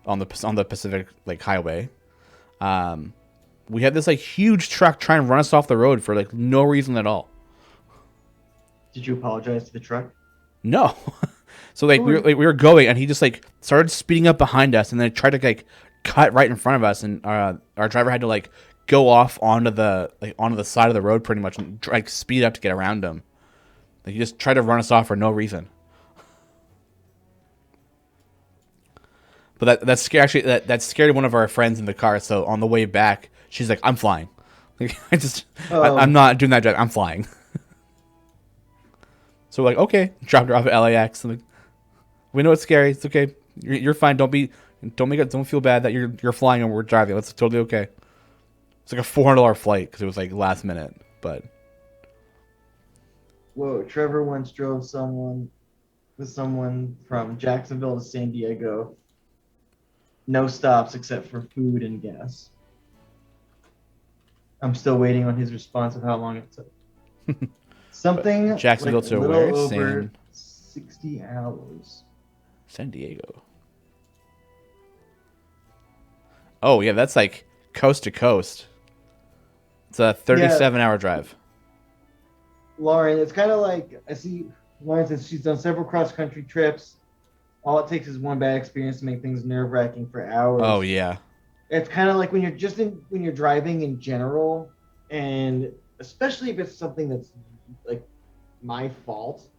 on the Pacific like highway. We had this like huge truck trying to run us off the road for like no reason at all. Did you apologize to the truck? No. So like we were going, and he just like started speeding up behind us, and then tried to like cut right in front of us, and our driver had to like go off onto the side of the road pretty much, and like speed up to get around him. Like he just tried to run us off for no reason. But that scared actually that scared one of our friends in the car. So on the way back, she's like, "I'm flying." Like, I'm Oh, not doing that drive. I'm flying. So we're like, okay, dropped her off at LAX. And like, we know it's scary. It's okay. You're fine. Don't feel bad that you're flying and we're driving. That's totally okay. It's like a $400 flight because it was like last minute. But whoa! Trevor once drove someone from Jacksonville to San Diego. No stops except for food and gas. I'm still waiting on his response of how long it took. Something like Jacksonville a to little where? over 60 hours. San Diego. Oh yeah, that's like coast to coast. It's a Yeah, 37-hour drive. Lauren, it's kind of like I see Lauren says she's done several cross country trips. All it takes is one bad experience to make things nerve wracking for Oh hours. yeah, It's kind of like when you're driving in general, and especially if it's something that's like my fault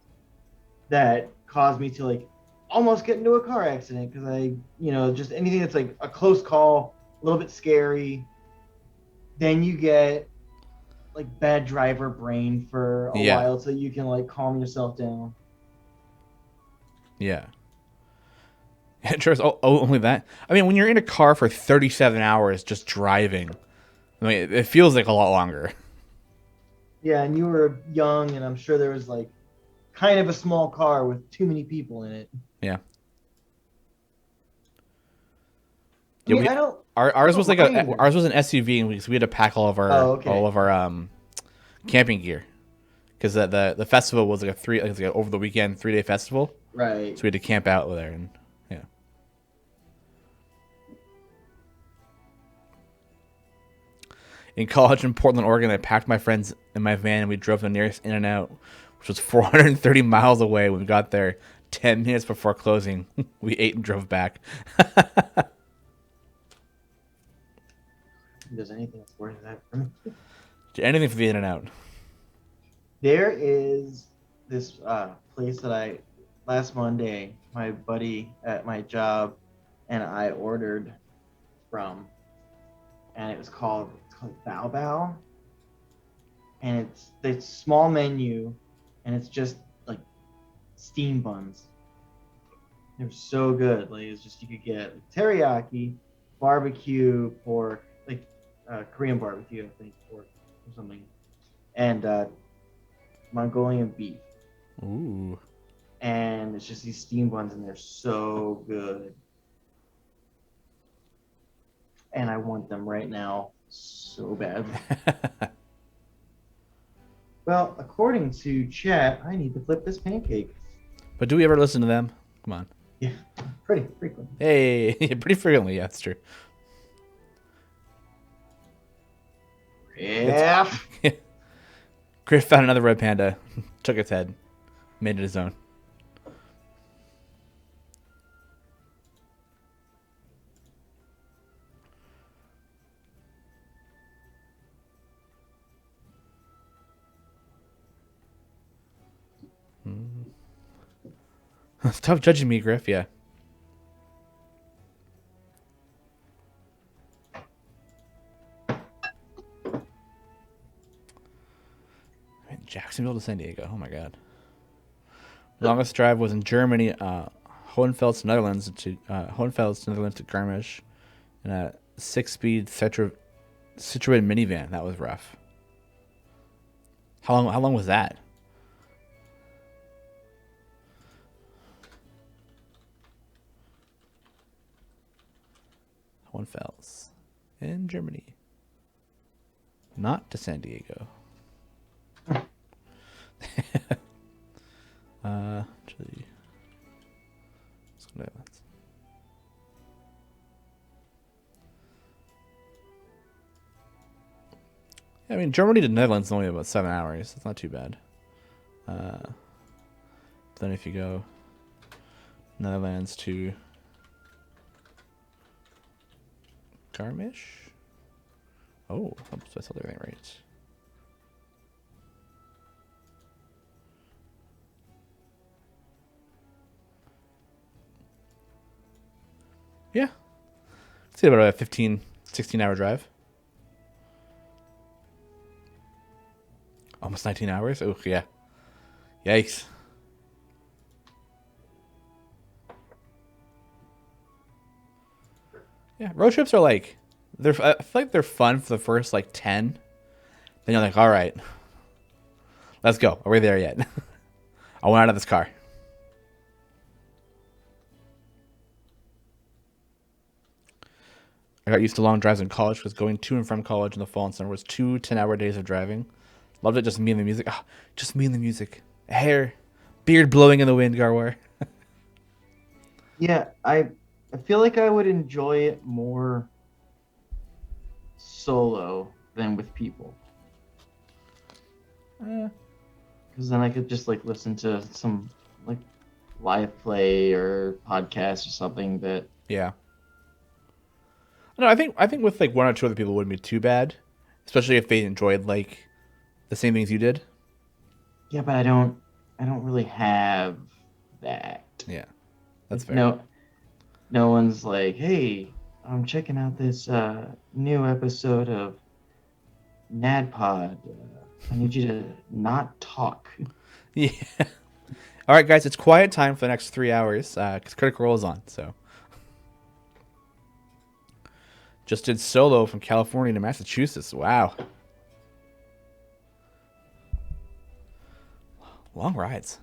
that caused me to like almost get into a car accident because just anything that's like a close call, a little bit scary. Then you get like bad driver brain for a yeah, while so you can like calm yourself down. yeah. Only that. I mean, when you're in a car for 37 hours just driving, I mean, it feels like a lot longer. Yeah, and you were young, and I'm sure there was like kind of a small car with too many people in it. Yeah, I yeah. mean, I Ours was don't like mind it. ours was an SUV, and we had to pack Oh, all okay. of our camping gear because the festival was like over the weekend 3-day festival, Right. so we had to camp out there and yeah. In college in Portland, Oregon, I packed my friends in my van and we drove the nearest In and Out, which was 430 miles away. When we got there, 10 minutes before closing, we ate and drove back. Does anything that's worth that for me? Anything for the In and Out. There is this place that I last Monday, my buddy at my job and I ordered from, and it's called Bao Bao, and it's this small menu, and it's just like steam buns. They're so good. Like it's just you could get like, teriyaki, barbecue pork, like Korean barbecue, I think, pork or something, and Mongolian beef. Ooh. And it's just these steam buns, and they're so good. And I want them right now so badly. Well, according to chat, I need to flip this pancake. But do we ever listen to them? Come on. Yeah, pretty frequently. Hey, pretty frequently. Yeah, that's true. Yeah. Griff found another red panda, took its head, made it his own. It's tough judging me, Griff. Yeah. Jacksonville to San Diego. Oh my god. Longest drive was in Germany, Hohenfels, Netherlands to Garmisch, in a 6-speed Citroen minivan. That was rough. How long was that? Hohenfels in Germany. Not to San Diego. Actually, I mean, Germany to Netherlands is only about 7 hours. That's not too bad. Then if you go Netherlands to Garmisch, oh, I saw everything right. Yeah. It's about a 15, 16 hour drive. Almost 19 hours? Oh, yeah. Yikes. Yeah, road trips are like, I feel like they're fun for the first like 10. Then you're like, all right, let's go. Are we there yet? I want out of this car. I got used to long drives in college because going to and from college in the fall and summer was 2 10-hour days of driving. Loved it, just me and the music. Ah, just me and the music. Hair, beard blowing in the wind, Garwar. Yeah, I feel like I would enjoy it more solo than with people. Uh, Because then I could just like listen to some like live play or podcast or something that yeah. No, I think with like one or two other people wouldn't be too bad, especially if they enjoyed like the same things you did. yeah, but I don't really have that. Yeah, that's Like fair. no one's like, "Hey, I'm checking out this new episode of NADPod. I need you to not talk." Yeah. All right, guys, it's quiet time for the next 3 hours because Critical Role is on. So just did solo from California to Massachusetts. Wow, long rides.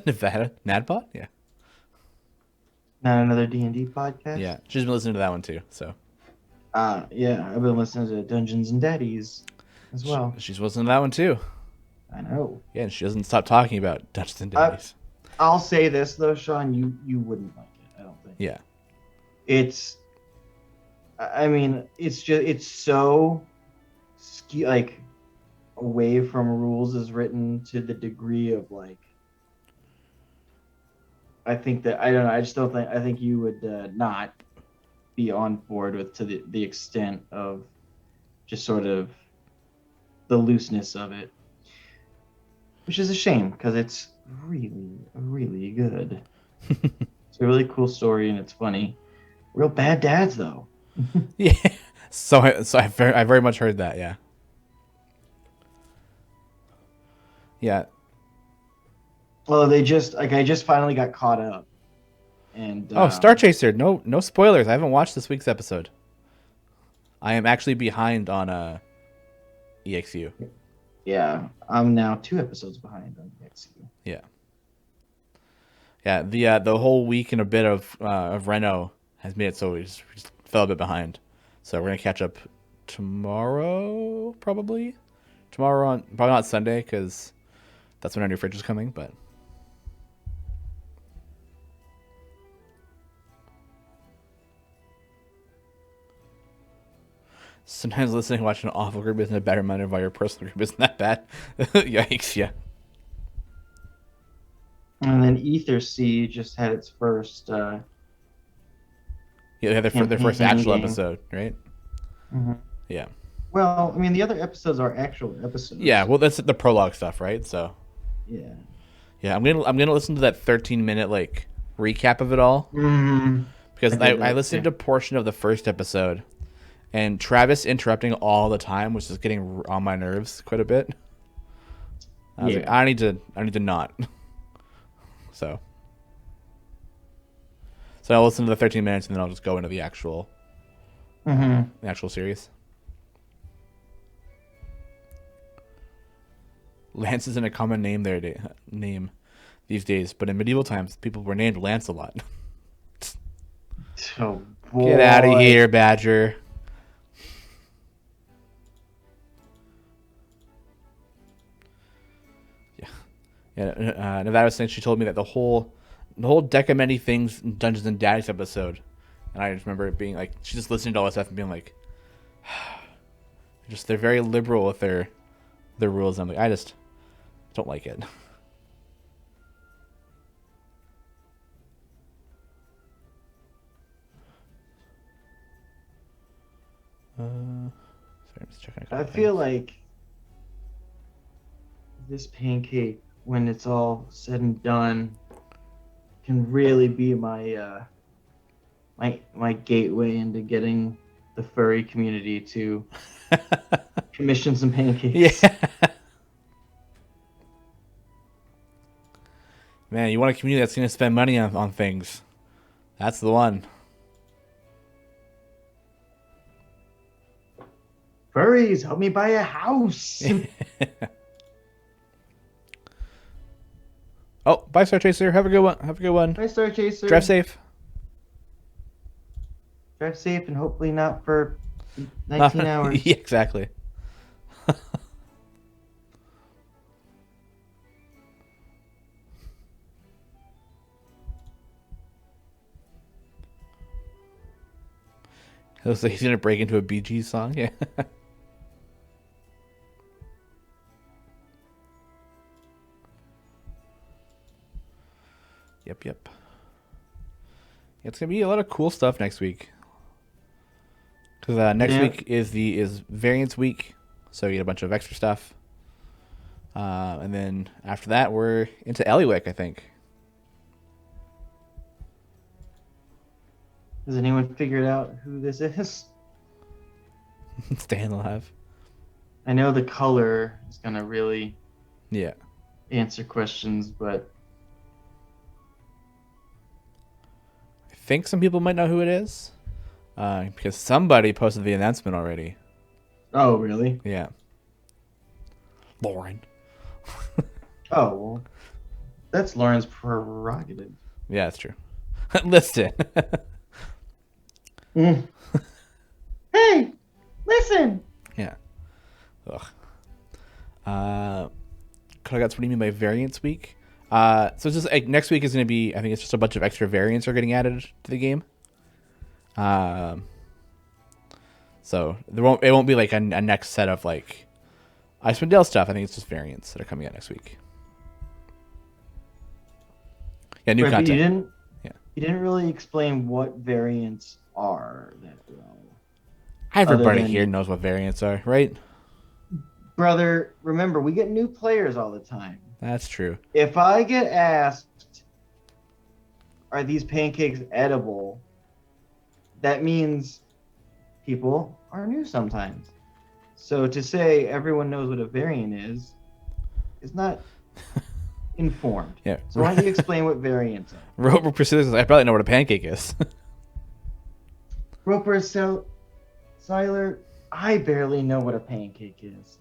Nevada, Nadpot. Yeah, Not another D&D podcast. yeah. She's been listening to that one too. So Yeah, I've been listening to Dungeons and Daddies as well. she's listening to that one too. I know. Yeah, and she doesn't stop talking about Dungeons and I, Daddies. I'll say this though, Sean, you wouldn't like it. I don't think Yeah, it's. I mean, it's so like away from rules is written to the degree of like. I think that I don't know. I just don't think. I think you would not be on board with to the extent of just sort of the looseness of it, which is a shame because it's really, really good. It's a really cool story and it's funny. Real bad dads though. yeah. So I very much heard that. Yeah, yeah. Well, they just like I just finally got caught up, and Oh, Star Chaser. No spoilers. I haven't watched this week's episode. I am actually behind on EXU. yeah, I'm now 2 episodes behind on the XU. Yeah, yeah. The whole week and a bit of Reno has made it so we just fell a bit behind. So we're gonna catch up tomorrow, probably. Tomorrow on probably not Sunday because that's when our new fridge is coming. But sometimes listening, watching an awful group isn't a bad reminder of why your personal group isn't that bad. Yikes! Yeah, And then Ether Sea just had its first yeah. They had their first campaign actual game. episode, right? Mhm. Yeah, Well, I mean, the other episodes are actual yeah. episodes. Well, that's the prologue stuff, right? So Yeah. yeah, I'm gonna listen to that 13-minute like recap of it all I because I, did I that listened too. to a portion of the first episode and Travis interrupting all the time was just getting on my nerves quite a bit. I was like, Yeah. I need to not. So I'll listen to the 13 minutes and then I'll just go into hmm the actual series. Lance isn't a common name these days, but in medieval times, people were named Lance a lot. Oh Get out of boy. here, Badger. Yeah, yeah. Nevada was saying she told me that the whole deck of many things in Dungeons and Daddies episode, and I just remember it being like she just listened to all this stuff and being like, just they're very liberal with their rules. I'm like, I just don't like it. Sorry, I'm just checking a I couple feel things. like this pancake, when it's all said and done, can really be my gateway into getting the furry community to commission some pancakes. Yeah. Man, you want a community that's going to spend money on things. That's the one. Furries, help me buy a house. Oh, bye, Star Chaser. Have a good one. Have a good one. Bye, Star Chaser. Drive safe. Drive safe and hopefully not for 19 hours. Yeah, exactly. Looks like he's gonna break into a Bee Gees song. Yeah. Yep. Yeah, it's gonna be a lot of cool stuff next week. Because next week is variance week, so you get a bunch of extra stuff. And then after that, we're into Eliwick, I think. Has anyone figured out who this is? Staying alive. I know the color is gonna really Yeah. answer questions, but I think some people might know who it is. Because somebody posted the announcement already. oh really? Yeah. Lauren. Oh well, that's Lauren's prerogative. Yeah, that's true. Listen. Hey, listen. Yeah. Ugh. Cutagats, what do you mean by variance week? So it's just like next week is going to be, I think it's just a bunch of extra variants are getting added to the game. So it won't be like a next set of like Icewind Dale stuff. I think it's just variants that are coming out next week. Yeah, new content. You didn't really explain what variants are that well. Everybody here knows what variants are, right? Brother, remember, we get new players all the time. That's true. If I get asked, are these pancakes edible? That means people are new sometimes. So to say everyone knows what a variant is not informed. Yeah. So why don't you explain what variants are? Roper Priscilla, I probably know what a pancake is. Roper Siler, I barely know what a pancake is.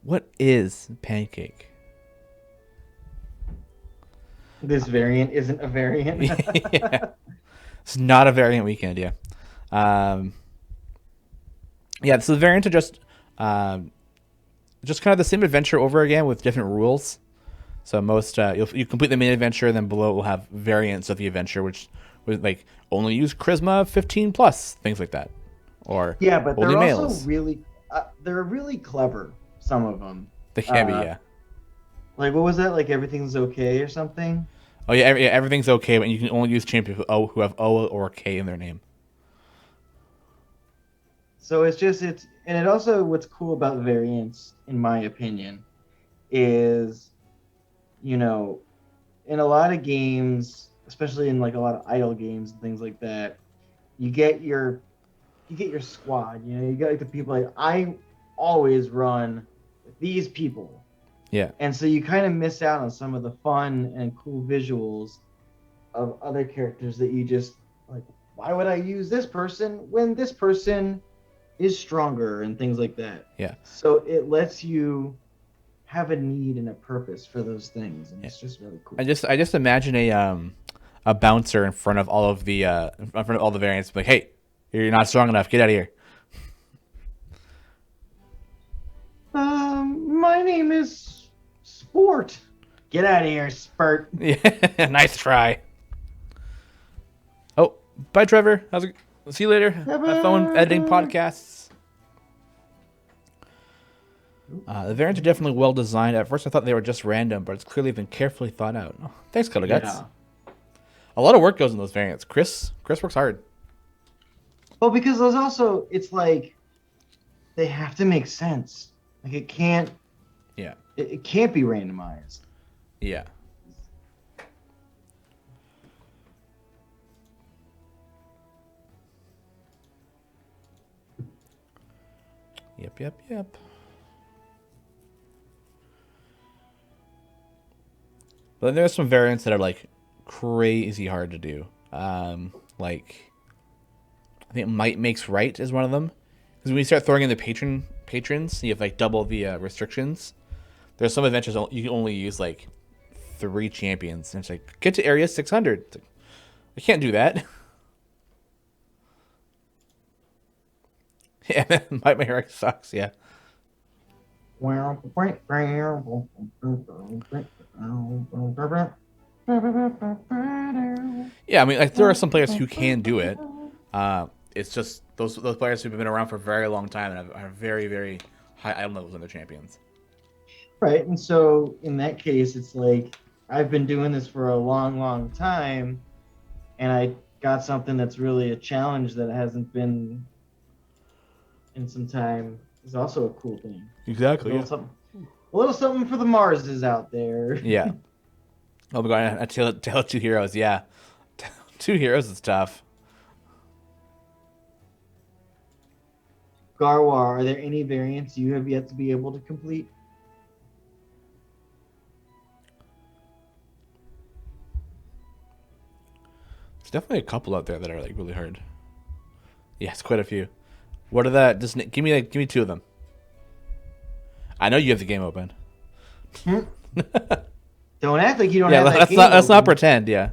What is pancake? This variant isn't a variant. Yeah. It's not a variant weekend, yeah. Yeah, so the variants are just kind of the same adventure over again with different rules. So most you complete the main adventure, then below it will have variants of the adventure, which would like only use charisma 15 plus, things like that, or yeah, but only they're males. Also really they're really clever. Some of them. They can be, yeah. Like what was that? Like everything's okay or something? Oh yeah, everything's okay, but you can only use champions who have O or K in their name. So and it also what's cool about variants, in my opinion, is in a lot of games, especially in like a lot of idle games and things like that, you get your squad. You got like the people like I always run with these people. Yeah. And so you kind of miss out on some of the fun and cool visuals of other characters that you just like, why would I use this person when this person is stronger and things like that? Yeah. So it lets you have a need and a purpose for those things, and it's just really cool. I just imagine a bouncer in front of all of the variants, like, hey, you're not strong enough, get out of here. My name is Sport. Get out of here, Spurt. Yeah, nice try. Oh, bye, Trevor. See you later. Have fun editing podcasts. The variants are definitely well designed. At first, I thought they were just random, but it's clearly been carefully thought out. Oh, thanks, Cutterguts. Yeah. A lot of work goes in those variants. Chris works hard. Well, because those also, it's like they have to make sense. Like it can't. Yeah. It can't be randomized. Yeah. Yep. But then there's some variants that are like crazy hard to do. Like I think might makes right is one of them. Because when you start throwing in the patrons, you have like double the restrictions. There's some adventures you can only use like 3 champions, and it's like get to area 600. Like, I can't do that. Yeah, my hero sucks. Yeah. Yeah, I mean, like there are some players who can do it. It's just those players who've been around for a very long time and have very very high item levels in their champions. Right. And so in that case, it's like I've been doing this for a long, long time, and I got something that's really a challenge that hasn't been in some time is also a cool thing. Exactly. A little something for the Marses out there. Yeah. Oh my god, I tell 2 heroes. Yeah, 2 heroes is tough. Garwar, are there any variants you have yet to be able to complete? There's definitely a couple out there that are like really hard. Yes, quite a few. What are that? Just give me 2 of them. I know you have the game open. Don't act like you don't Yeah, have that game let's not open. pretend. Yeah.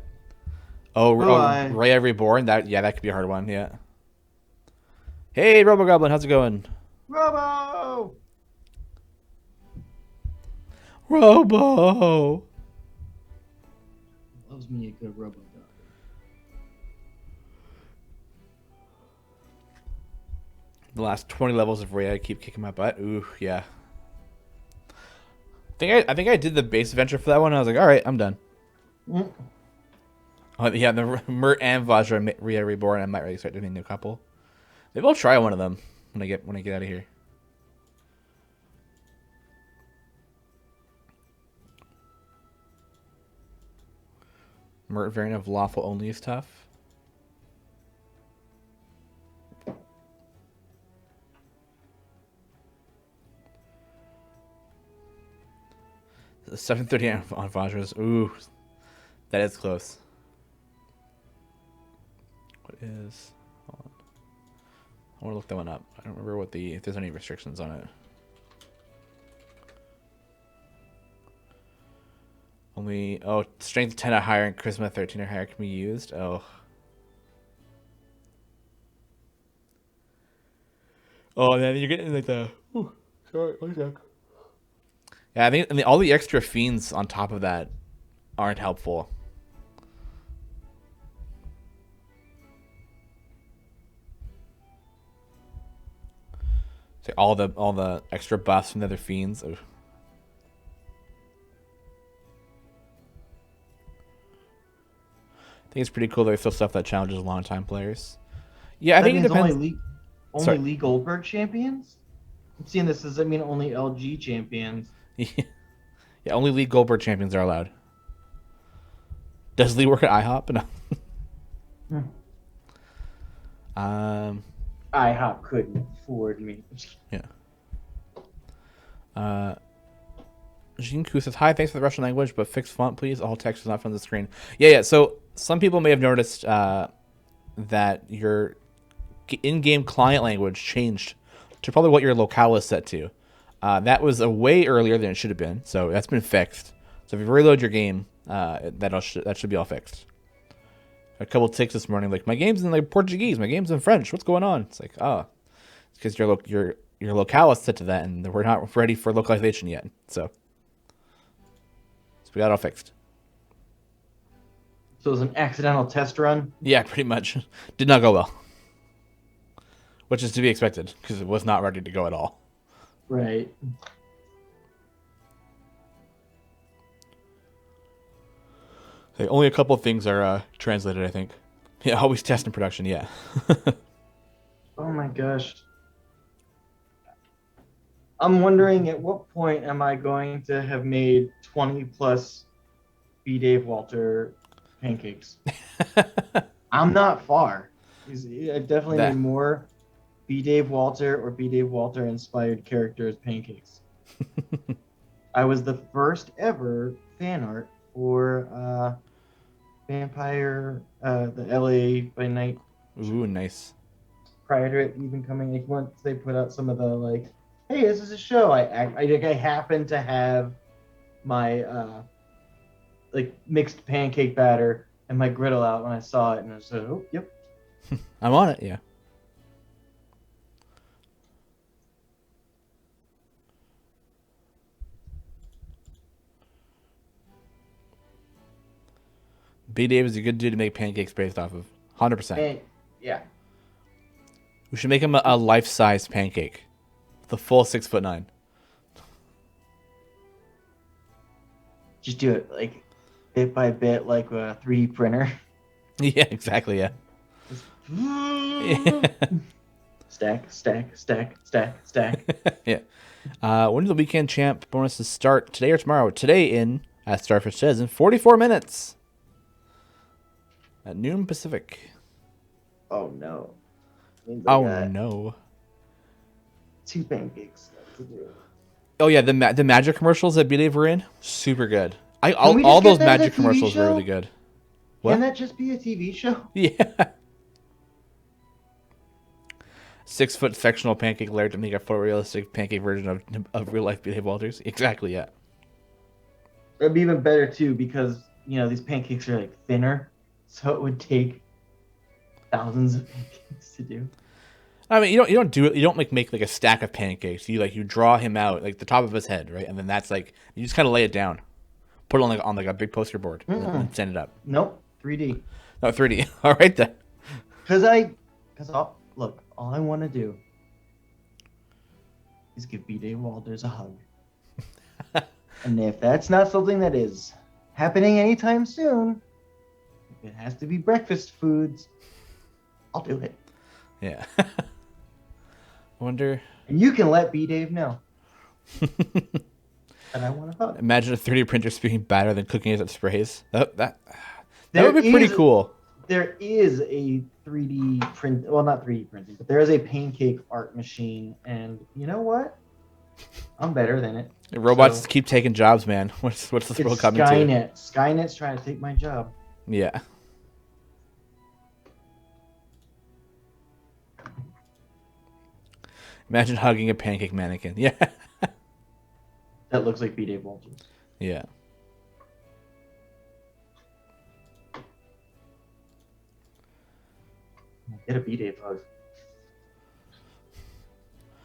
Oh, I- Raya Reborn. That could be a hard one. Yeah. Hey, Robo Goblin, how's it going? Robo! Robo. Loves me a good Robo. The last 20 levels of Raya keep kicking my butt. Ooh, yeah. I think I did the base adventure for that one. I was like, all right, I'm done. Mm. Oh, yeah, the Mert and Vajra Rhea Reborn. I might really start doing a new couple. Maybe I'll try one of them when I get out of here. Mert variant of lawful only is tough. The 730 on Vajras. Ooh, that is close. What is? Hold on. I want to look that one up. I don't remember if there's any restrictions on it. Only strength 10 or higher and charisma 13 or higher can be used. Oh, man, you're getting like the. Ooh, sorry, one sec. Yeah, I think all the extra fiends on top of that aren't helpful. So all the extra buffs from the other fiends. Ugh. I think it's pretty cool. There's still stuff that challenges long-time players. Yeah, I think it depends. Only Lee Goldberg champions? I'm seeing this as only LG champions. Yeah, only Lee Goldberg champions are allowed. Does Lee work at IHOP? No. IHOP couldn't afford me. Yeah. Jinku says, hi, thanks for the Russian language, but fix font, please. All text is not from the screen. Yeah. So some people may have noticed that your in-game client language changed to probably what your locale is set to. That was a way earlier than it should have been, so that's been fixed. So if you reload your game, that should be all fixed. A couple ticks this morning, like my game's in like Portuguese, my game's in French. What's going on? It's like, it's because your locale is set to that, and we're not ready for localization yet. So we got it all fixed. So it was an accidental test run? Yeah, pretty much. Did not go well. Which is to be expected, because it was not ready to go at all. Right. Only a couple of things are translated, I think. Yeah, always test in production, yeah. Oh my gosh. I'm wondering at what point am I going to have made 20 plus B. Dave Walter pancakes? I'm not far. I've definitely made That more B. Dave Walter or B. Dave Walter inspired characters pancakes. I was the first ever fan art for Vampire, the LA by Night. ooh, nice. Prior to it even coming, like once they put out some of the like, hey, this is a show. I think I happened to have my like mixed pancake batter and my griddle out when I saw it, and I said, oh, yep. I'm on it. Yeah. B. Dave is a good dude to make pancakes based off of. 100%. And yeah, We should make him a life-size pancake. The full 6'9". just do it like bit by bit, like a 3D printer. Yeah, exactly. Yeah. Stack, stack, stack, stack, stack. Yeah. When do the weekend champ bonuses start? Today or tomorrow? Today in, as Starfish says, in 44 minutes. At noon Pacific. Oh no. Means I Oh got no. 2 pancakes to do. Oh yeah, the magic commercials that B-Dave were in, super good. Can we All just get those that as a magic TV commercials were show? really good. What? Can that just be a TV show? Yeah. 6-foot fictional pancake layered to make a photorealistic pancake version of real life B-Dave Walters. Exactly, yeah. It'd be even better too because these pancakes are like thinner, so it would take thousands of pancakes to do. I mean, you don't do it. You don't make like a stack of pancakes. You draw him out like the top of his head, right? And then that's like you just kind of lay it down, put it on a big poster board, and then send it up. Nope, 3D. No, 3D. All right then. Because look, all I want to do is give B. Dave Walters a hug. And if that's not something that is happening anytime soon, if it has to be breakfast foods, I'll do it. Yeah. Wonder. And you can let B. Dave know that I want a hug. Imagine a 3D printer spewing batter than cooking it at sprays. That would be pretty cool. There is a 3D print. Well, not 3D printing, but there is a pancake art machine, and you know what? I'm better than it. Robots keep taking jobs, man. What's this world coming to? Skynet. Skynet's trying to take my job. Yeah. Imagine hugging a pancake mannequin. Yeah. That looks like B. Dave Walters. Yeah. Get a B. Dave hug.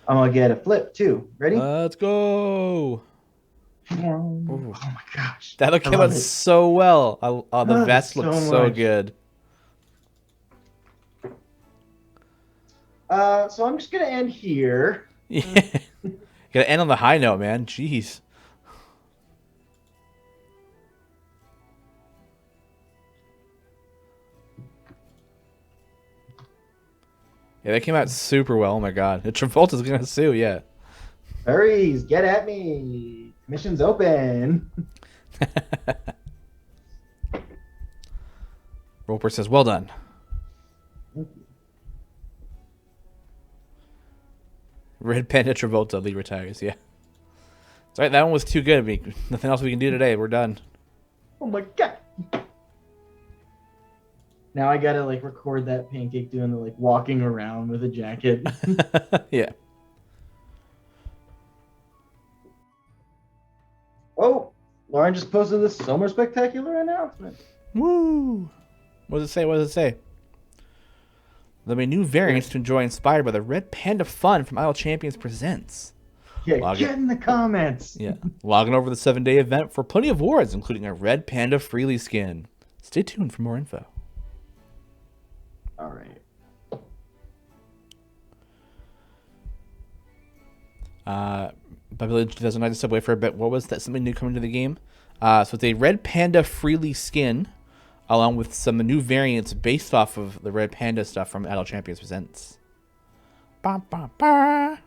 I'm gonna get a flip too. Ready? Let's go. Oh my gosh. That came out so well. The vest looks so good. So I'm just gonna end here. Yeah. Gotta end on the high note, man. Jeez. Yeah, that came out super well. Oh my god. Travolta's gonna sue, yeah. Hurries, get at me. Mission's open. Roper says, well done. Red Panda Travolta, Lee retires, yeah. It's all right, that one was too good. Nothing else we can do today. We're done. Oh my god. Now I gotta record that pancake doing the walking around with a jacket. Yeah. Oh, Lauren just posted this Summer Spectacular announcement. Woo! What does it say? There'll be new variants to enjoy inspired by the Red Panda Fun from Idle Champions Presents. Yeah, get in the comments. Yeah. Logging over the 7-day event for plenty of awards, including a Red Panda Freely skin. Stay tuned for more info. All right. Babylon 2009 to step away for a bit. What was that? Something new coming to the game? So it's a Red Panda Freely skin, along with some new variants based off of the Red Panda stuff from Idle Champions Presents. Ba, ba, ba.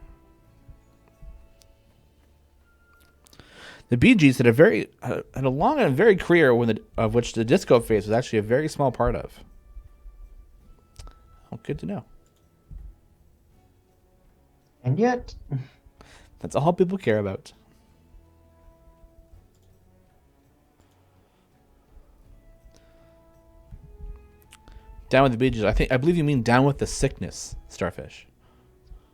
The Bee Gees had a long and varied career of which the disco phase was actually a very small part of. Oh, good to know. And yet, That's all people care about. Down with the Bee Gees. I believe you mean down with the sickness, Starfish.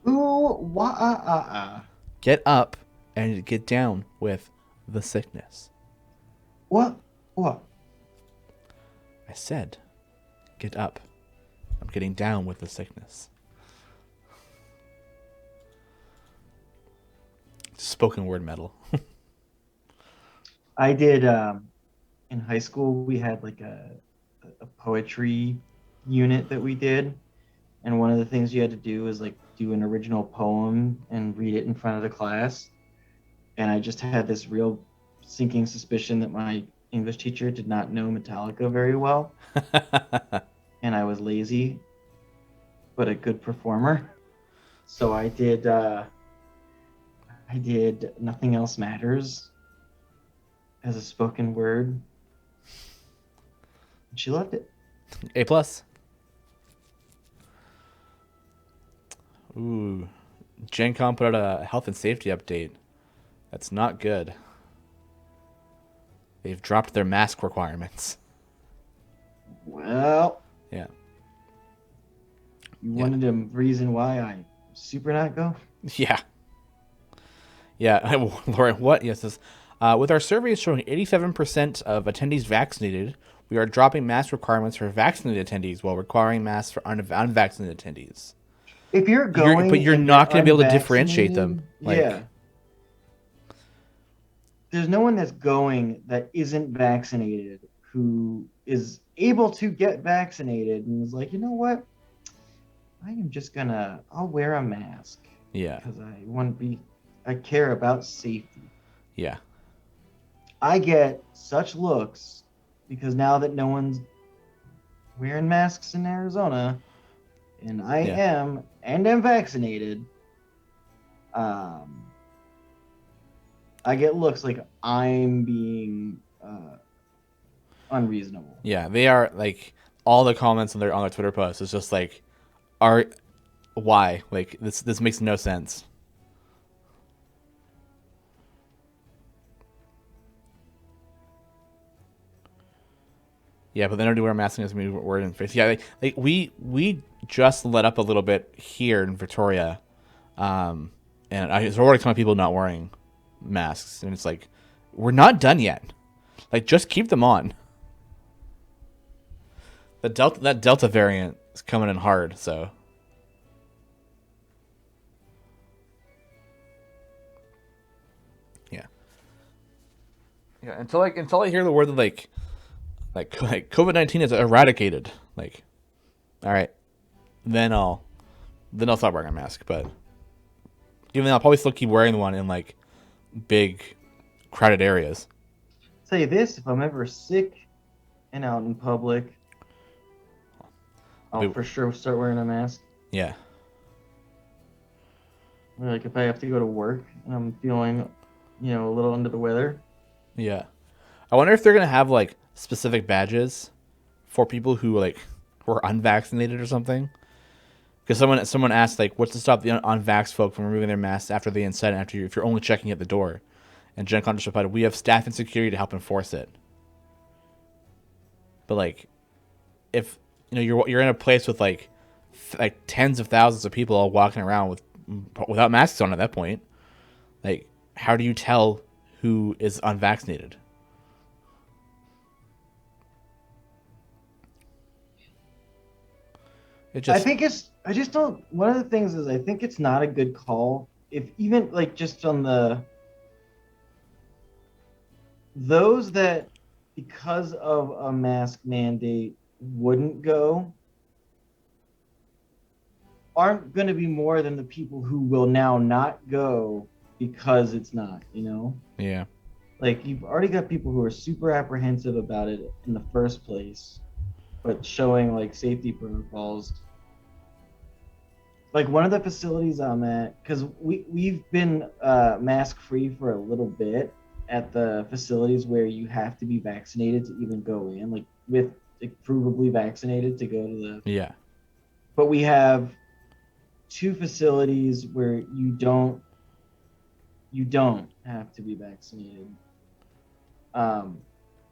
ooh, wah. Get up and get down with the sickness. What? What? I said, get up. I'm getting down with the sickness. Spoken word metal. I did, in high school, we had like a poetry unit that we did. And one of the things you had to do is like do an original poem and read it in front of the class. And I just had this real sinking suspicion that my English teacher did not know Metallica very well. And I was lazy, but a good performer. So I did Nothing Else Matters as a spoken word. And she loved it. A plus. Ooh. Gen Con put out a health and safety update. That's not good. They've dropped their mask requirements. Well, Yeah. you wanted a reason why I super not go? Yeah. Yeah. Lauren, what? Yes. With our surveys showing 87% of attendees vaccinated, we are dropping mask requirements for vaccinated attendees while requiring masks for unvaccinated attendees. If you're going, but you're and not you're going to be able to differentiate them. yeah. There's no one that's going that isn't vaccinated who is able to get vaccinated and is like, you know what? I'll wear a mask. Yeah. Because I care about safety. Yeah. I get such looks because now that no one's wearing masks in Arizona, and I am vaccinated, I get looks like I'm being unreasonable. Yeah, they are like all the comments on their Twitter posts is just like, why? Like this makes no sense. Yeah, but then I do wear masks as we were in face. Yeah, like we just let up a little bit here in Victoria, and there's already a ton of people not wearing masks, and it's like we're not done yet. Like just keep them on. That Delta variant is coming in hard, so. Yeah. Yeah, until I hear the word that like COVID-19 is eradicated, like, all right, then I'll stop wearing a mask. But even then, I'll probably still keep wearing one in like big, crowded areas. Say this: if I'm ever sick and out in public, I'll for sure start wearing a mask. Yeah. Like if I have to go to work and I'm feeling, a little under the weather. Yeah. I wonder if they're gonna have like specific badges for people who were unvaccinated or something. Because someone asked like, what's to stop the unvaxxed folk from removing their masks after they inside and if you're only checking at the door, and Gen Con just replied, we have staff and security to help enforce it. But like, if you're in a place with like tens of thousands of people all walking around without masks on at that point, like how do you tell who is unvaccinated? I just don't. One of the things is I think it's not a good call. If even like just on those that because of a mask mandate wouldn't go aren't going to be more than the people who will now not go because it's not, Yeah. Like you've already got people who are super apprehensive about it in the first place, but showing like safety protocols. Like one of the facilities I'm at, because we've been mask free for a little bit, at the facilities where you have to be vaccinated to even go in, like provably vaccinated to go to the. Yeah. But we have two facilities where you don't have to be vaccinated. Um,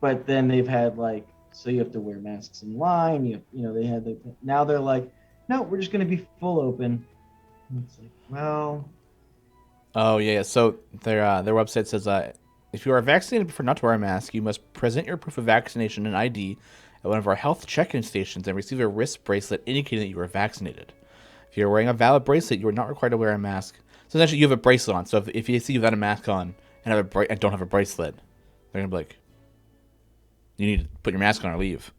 but then they've had like, so you have to wear masks in line. They had now they're like, no, we're just going to be full open. And it's like, well, Oh yeah. So their website says if you are vaccinated but prefer not to wear a mask, you must present your proof of vaccination and ID at one of our health check-in stations and receive a wrist bracelet indicating that you are vaccinated. If you're wearing a valid bracelet, you are not required to wear a mask. So essentially, you have a bracelet on. So if you see you without a mask on and and don't have a bracelet, they're gonna be like, you need to put your mask on or leave.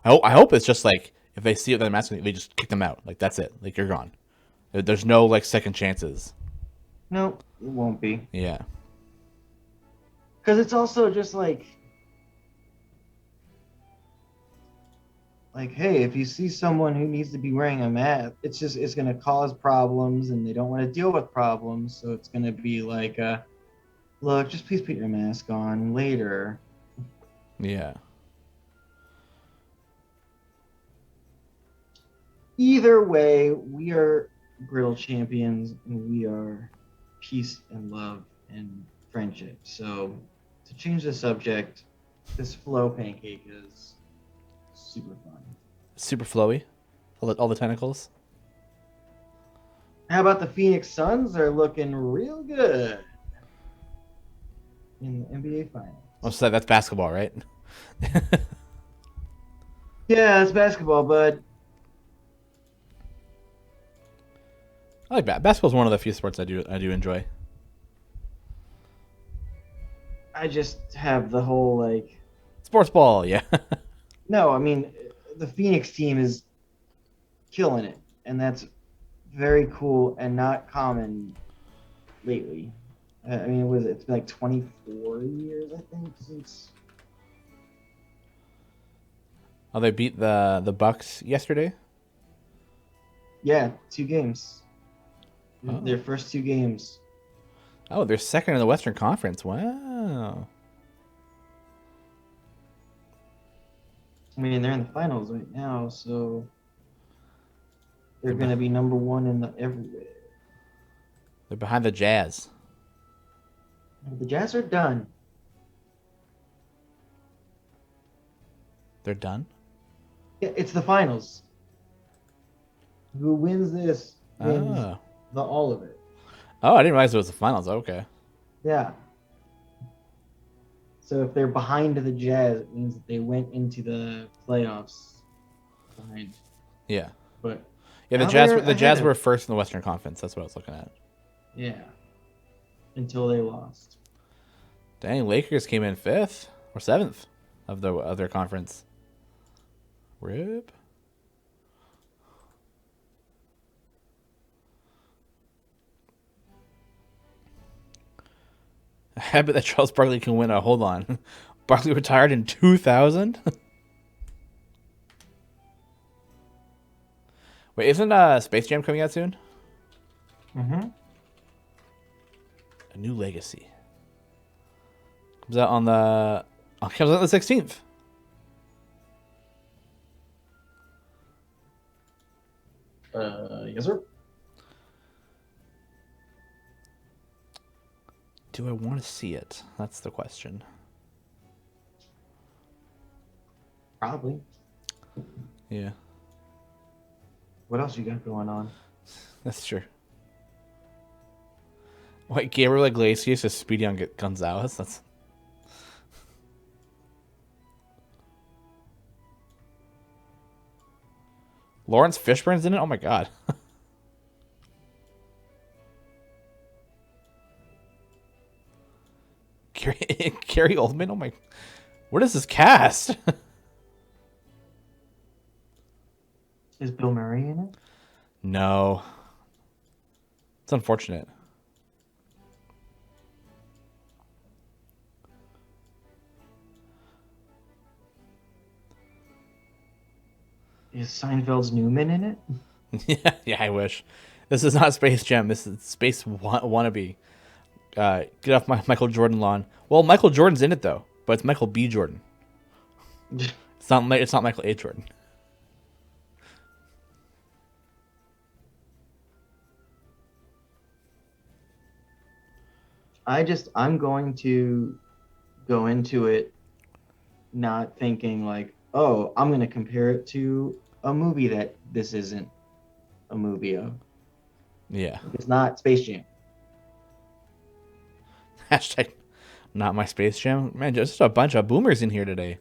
I hope it's just like if they see you without a mask on, they just kick them out. Like that's it. Like you're gone. There's no like second chances. no, it won't be. Yeah. Because it's also just like, hey, if you see someone who needs to be wearing a mask, it's going to cause problems, and they don't want to deal with problems. So it's going to be like, look, just please put your mask on later. Yeah. Either way, we are griddle champions, and we are peace and love and friendship. So to change the subject, this flow pancake is super fun. Super flowy. All the tentacles. How about the Phoenix Suns? They're looking real good in the NBA Finals. Oh, so that's basketball, right? Yeah, it's basketball, bud. I like basketball. Is one of the few sports I do enjoy. I just have the whole like. Sports ball, yeah. No, I mean, the Phoenix team is killing it, and that's very cool and not common lately. I mean, it's been like 24 years, I think, since. Oh, they beat the Bucks yesterday. Yeah, 2 games. Oh. Their first 2 games. Oh, they're second in the Western Conference. Wow. I mean, they're in the finals right now, so they're going to be number one in the everywhere. They're behind the Jazz. The Jazz are done. They're done. Yeah, it's the finals. Who wins this wins Oh. all of it. Oh, I didn't realize it was the finals. Okay. Yeah. So if they're behind the Jazz, it means that they went into the playoffs behind. Yeah. But Yeah, the now Jazz. they're The Jazz ahead. were first in the Western Conference. That's what I was looking at. Yeah. Until they lost. Dang, Lakers came in fifth or seventh of their conference. Rip. I bet that Charles Barkley can win a. Hold on. Barkley retired in 2000? Wait, isn't Space Jam coming out soon? Mm-hmm. A New Legacy. Comes out on the 16th. Yes, sir. Do I want to see it? That's the question. Probably. Yeah, What else you got going on? that's true. Wait, Gabriel Iglesias is Speedy on Gonzalez? That's... Lawrence Fishburne's in it? Oh my god. Gary Oldman? Oh my... What is this cast? Is Bill Murray in it? No. It's unfortunate. Is Seinfeld's Newman in it? Yeah, I wish. This is not Space Jam. This is Space Wannabe. Get off my Michael Jordan lawn. Well, Michael Jordan's in it though, but it's Michael B. Jordan. It's not. It's not Michael A. Jordan. I'm going to go into it not thinking like, oh, I'm going to compare it to a movie that this isn't a movie of. Yeah. It's not Space Jam. Hashtag not my Space Jam. Man, just a bunch of boomers in here today.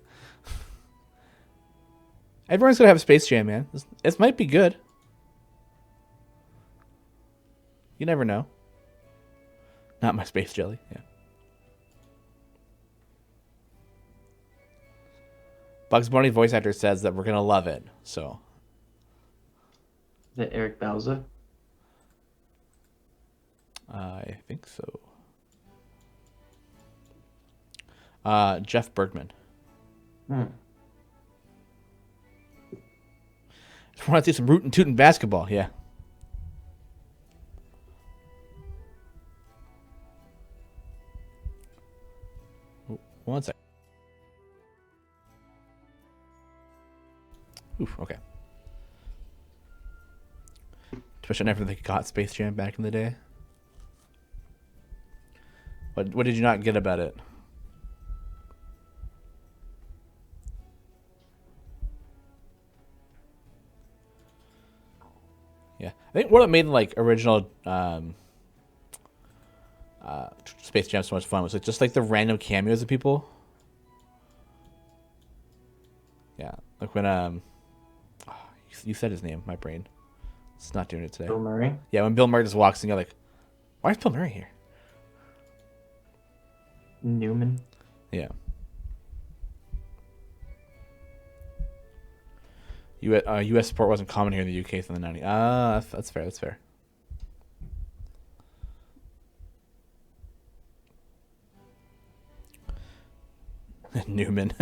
Everyone's gonna have Space Jam, man. This might be good. You never know. Not my Space Jelly. Yeah. Bugs Bunny voice actor says that we're gonna love it. So. Is that Eric Bauza? I think so. Jeff Bergman. Hmm. Just want to see some rootin' tootin' basketball. Yeah. One sec. Oof, okay. Especially after they got Space Jam back in the day. What did you not get about it? Yeah, I think what made like original Space Jam so much fun was like just like the random cameos of people. Yeah, like when you said his name, my brain, it's not doing it today. Bill Murray? Yeah, when Bill Murray just walks in, you're like, why is Bill Murray here? Newman? Yeah. U.S. support wasn't common here in the UK in the 90s. Ah, that's fair. That's fair. Newman.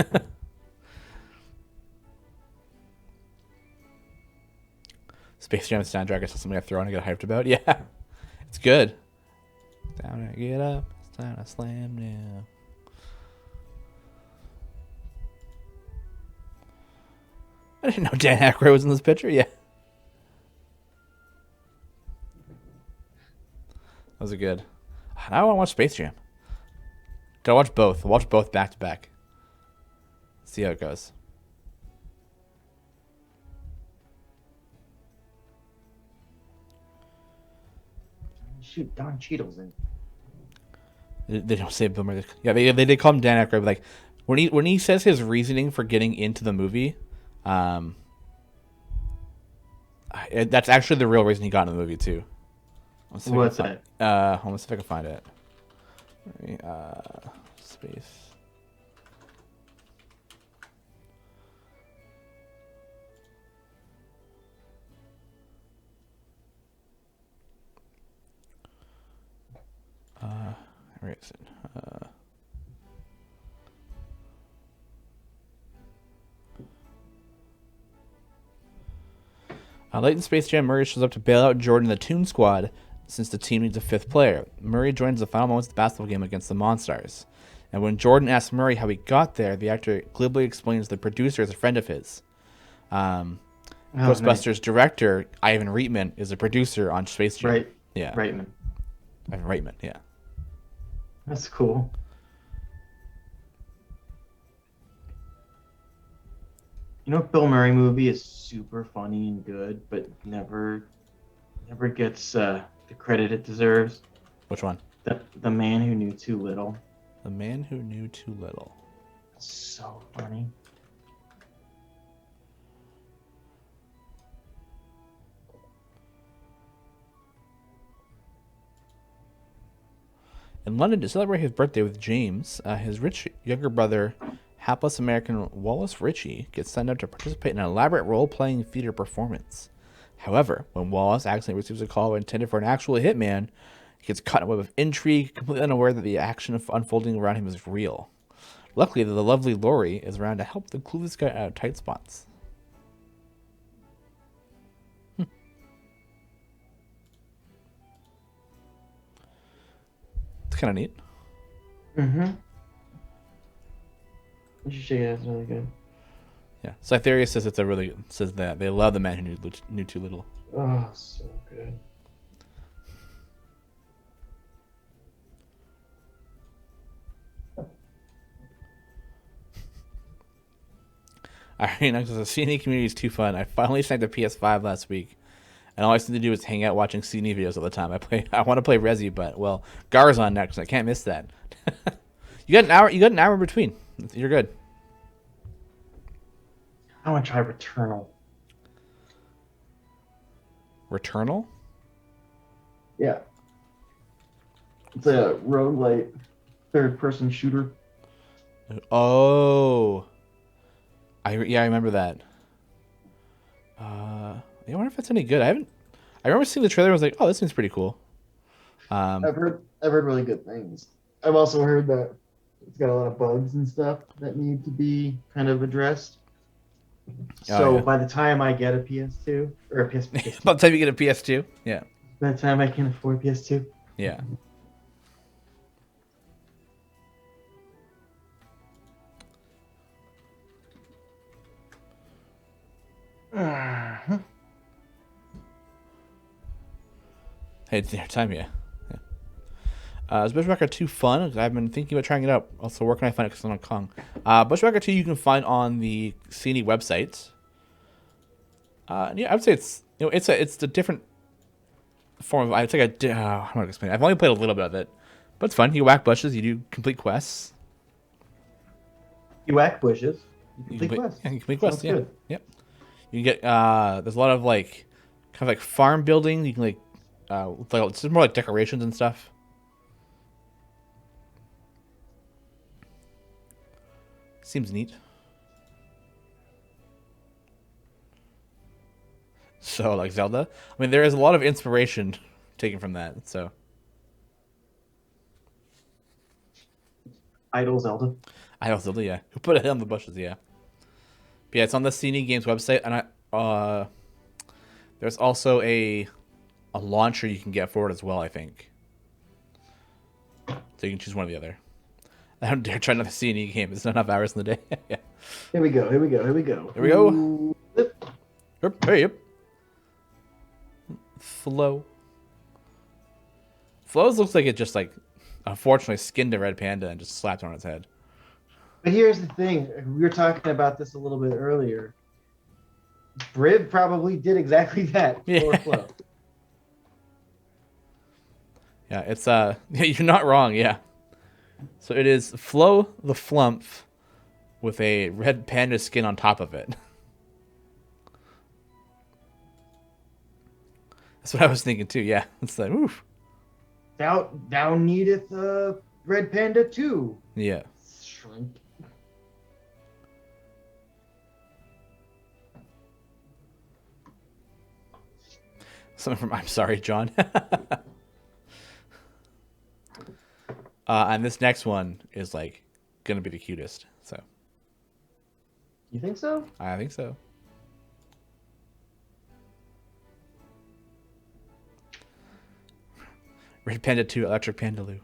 Space Jam soundtrack is something I throw on and get hyped about. Yeah, it's good. It's time to get up. It's time to slam now. I didn't know Dan Aykroyd was in this picture. Yeah. Those are good. Now I want to watch Space Jam. Gotta watch both. Watch both back to back. See how it goes. Shoot, Don Cheadle's in. They don't say Bill Murray. Yeah, they did call him Dan Aykroyd. But like when he says his reasoning for getting into the movie, that's actually the real reason he got into the movie too. What's that? Let's see if I can find it. Space. Where is it? Late in Space Jam, Murray shows up to bail out Jordan and the Toon Squad since the team needs a fifth player. Murray joins the final moments of the basketball game against the Monstars. And when Jordan asks Murray how he got there, the actor glibly explains the producer is a friend of his. Ghostbusters nice. director Ivan Reitman is a producer on Space Jam. Right. Yeah. Reitman. Ivan Reitman, yeah. That's cool. You know, Bill Murray movie is super funny and good, but never gets the credit it deserves. Which one? The Man Who Knew Too Little. The Man Who Knew Too Little. So funny. In London, to celebrate his birthday with James, his rich younger brother, hapless American Wallace Ritchie, gets signed up to participate in an elaborate role-playing theater performance. However, when Wallace accidentally receives a call intended for an actual hitman, he gets caught in a web of intrigue, completely unaware that the action unfolding around him is real. Luckily, the lovely Laurie is around to help the clueless guy out of tight spots. kind of neat. Mm-hmm. You should check it out. It's really good. Yeah. Cytheria says that they love the man who knew too little. Oh, so good. All right, next is the CNE community is too fun. I finally snagged the PS5 last week, and all I seem to do is hang out watching CNE videos all the time. I want to play Resi, but well, Gar's on next. I can't miss that. You got an hour. You got an hour in between. You're good. I want to try Returnal. Returnal? Yeah. It's a roguelite third-person shooter. Oh. I remember that. I wonder if it's any good. I remember seeing the trailer. I was like, oh, this seems pretty cool. I've heard really good things. I've also heard that it's got a lot of bugs and stuff that need to be kind of addressed. So yeah. by the time I get a PS2 or a PS2, By the time you get a PS2, yeah, by the time I can afford PS2, yeah. Hey, it's dinner time, yeah. Is Bushwhacker 2 fun? 'Cause I've been thinking about trying it out. Also, where can I find it? Because I'm on Kong. Bushwhacker 2 you can find on the CNE website. Yeah, I would say it's a different form of. It's like how do I explain it? I've only played a little bit of it, but it's fun. You whack bushes. You do complete quests. you whack bushes, you You complete quests. Yeah, you complete quests. Sounds Yeah, good. yep. You can get there's a lot of like kind of like farm building. You can it's just more like decorations and stuff. Seems neat. So like Zelda. I mean, there is a lot of inspiration taken from that. So Idle Zelda. I know Zelda, yeah. Who put it on the bushes, yeah. But yeah, it's on the CNE Games website, and there's also a launcher you can get for it as well, I think. So you can choose one or the other. I don't dare try another CNE game. It's not enough hours in the day. Yeah. Here we go. Here we go. Ooh. Yep. Flow. Flows looks like it just like unfortunately skinned a red panda and just slapped it on its head. But here's the thing. We were talking about this a little bit earlier. Briv probably did exactly that for Flo. Yeah, it's you're not wrong, yeah. So it is Flo the Flump with a red panda skin on top of it. That's what I was thinking too, yeah. It's like, oof. Thou needeth a red panda too. Yeah. Shrink. Something from I'm Sorry, John. And this next one is like gonna be the cutest. So You think so? I think so. Red Panda 2, Electric Pandaloo.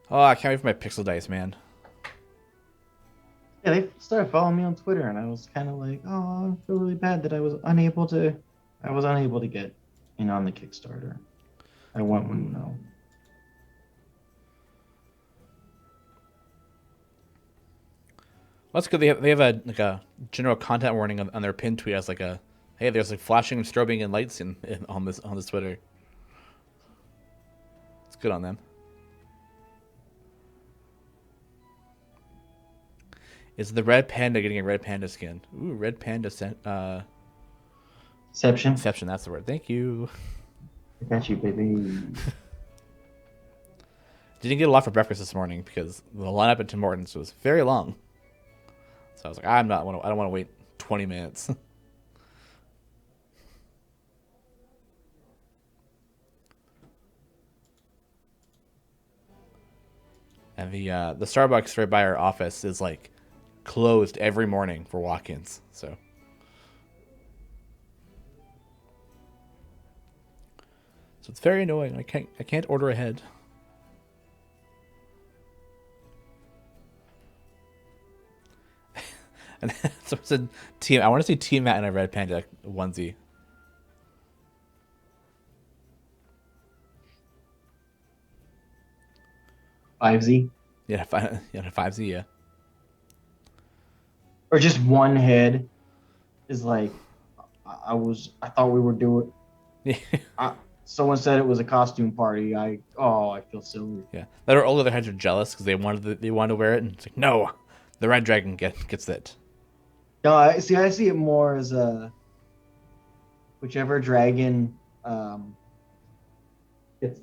Oh, I can't wait for my pixel dice, man. Yeah, they started following me on Twitter, and I was kind of like, oh, I feel really bad that I was unable to get in on the Kickstarter. I want one now. Well, that's good. They have a general content warning on their pin tweet as like a, hey, there's like flashing and strobing and lights on this Twitter. It's good on them. Is the red panda getting a red panda skin? Ooh, red panda Deception. Deception, that's the word. Thank you. I got you, baby. Didn't get a lot for breakfast this morning because the lineup at Tim Hortons was very long. So I was like, I don't want to wait 20 minutes. And the Starbucks right by our office is like closed every morning for walk-ins. So So it's very annoying. I can't order ahead. And someone said, "Team, I want to see Team Matt in a red panda onesie." 5Z. Yeah, yeah, 5Z. Yeah. Or just one head is like, I thought we were doing. Yeah. Someone said it was a costume party. I feel silly. Yeah. That our older heads are jealous because they wanted to wear it, and it's like, no, the red dragon gets it. No, I see it more as whichever dragon gets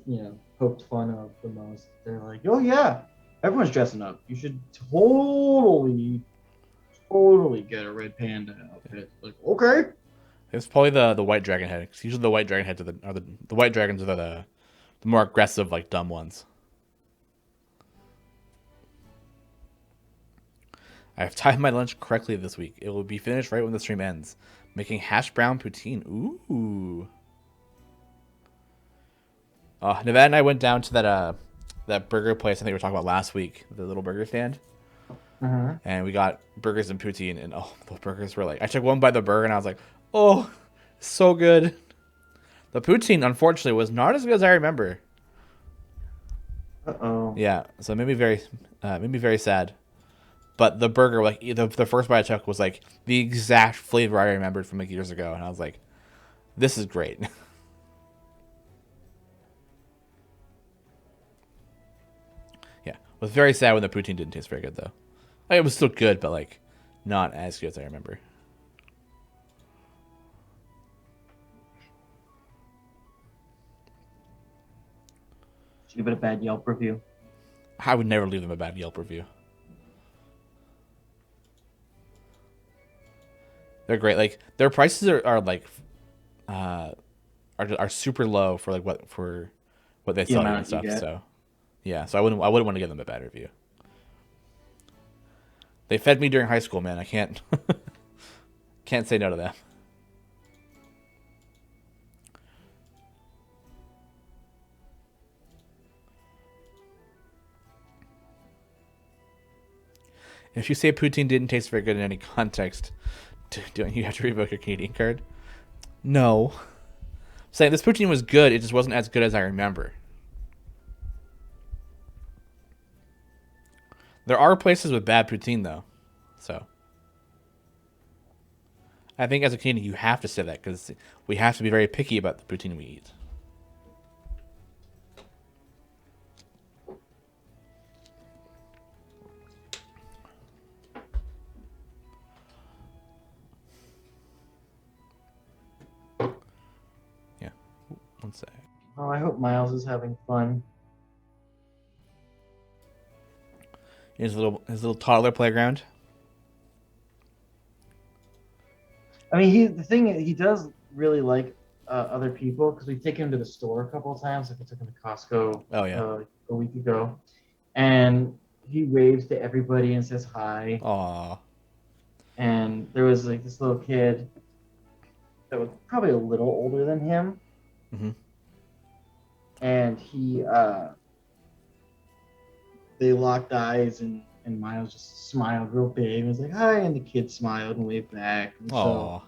poked fun of the most. They're like, oh yeah, everyone's dressing up. You should totally get a red panda outfit. Like, okay. It's probably the white dragon head. 'Cause usually the white dragon heads are the white dragons are the more aggressive, like dumb ones. I have timed my lunch correctly this week. It will be finished right when the stream ends. Making hash brown poutine. Ooh. Nevada and I went down to that burger place I think we were talking about last week, the little burger stand. And we got burgers and poutine, and the burgers were like, I took one bite of the burger and I was like, oh, so good. The poutine, unfortunately, was not as good as I remember. Uh-oh. Yeah, so it made me very sad. But the burger, like the first bite I took, was like the exact flavor I remembered from like years ago, and I was like, this is great. Yeah, was very sad when the poutine didn't taste very good though. Like, it was still good, but like not as good as I remember. Should give it a bad Yelp review. I would never leave them a bad Yelp review. They're great. Like their prices are like are super low for like what they sell you and stuff. So yeah, so I wouldn't want to give them a bad review. They fed me during high school, man. I can't can't say no to that. If you say poutine didn't taste very good in any context, don't you have to revoke your Canadian card? No. I'm saying this poutine was good, it just wasn't as good as I remember. There are places with bad poutine though, so I think as a Canadian you have to say that because we have to be very picky about the poutine we eat. Yeah, one sec. Oh, I hope Miles is having fun. His little toddler playground. I mean, he does really like other people because we take him to the store a couple of times. Like we took him to Costco. Oh yeah. A week ago, and he waves to everybody and says hi. Aww. And there was like this little kid that was probably a little older than him, and they locked eyes and Miles just smiled real big and was like, hi, and the kid smiled and waved back. And so,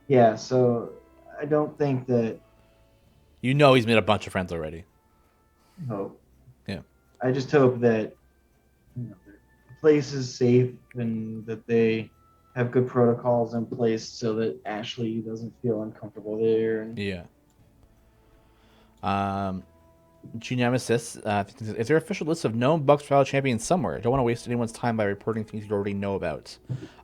yeah, so I don't think that... You know he's made a bunch of friends already. I hope. Yeah. I just hope that the place is safe and that they have good protocols in place so that Ashley doesn't feel uncomfortable there. And... Yeah. Nemesis, is there an official list of known Bucks Trial champions somewhere? Don't want to waste anyone's time by reporting things you already know about.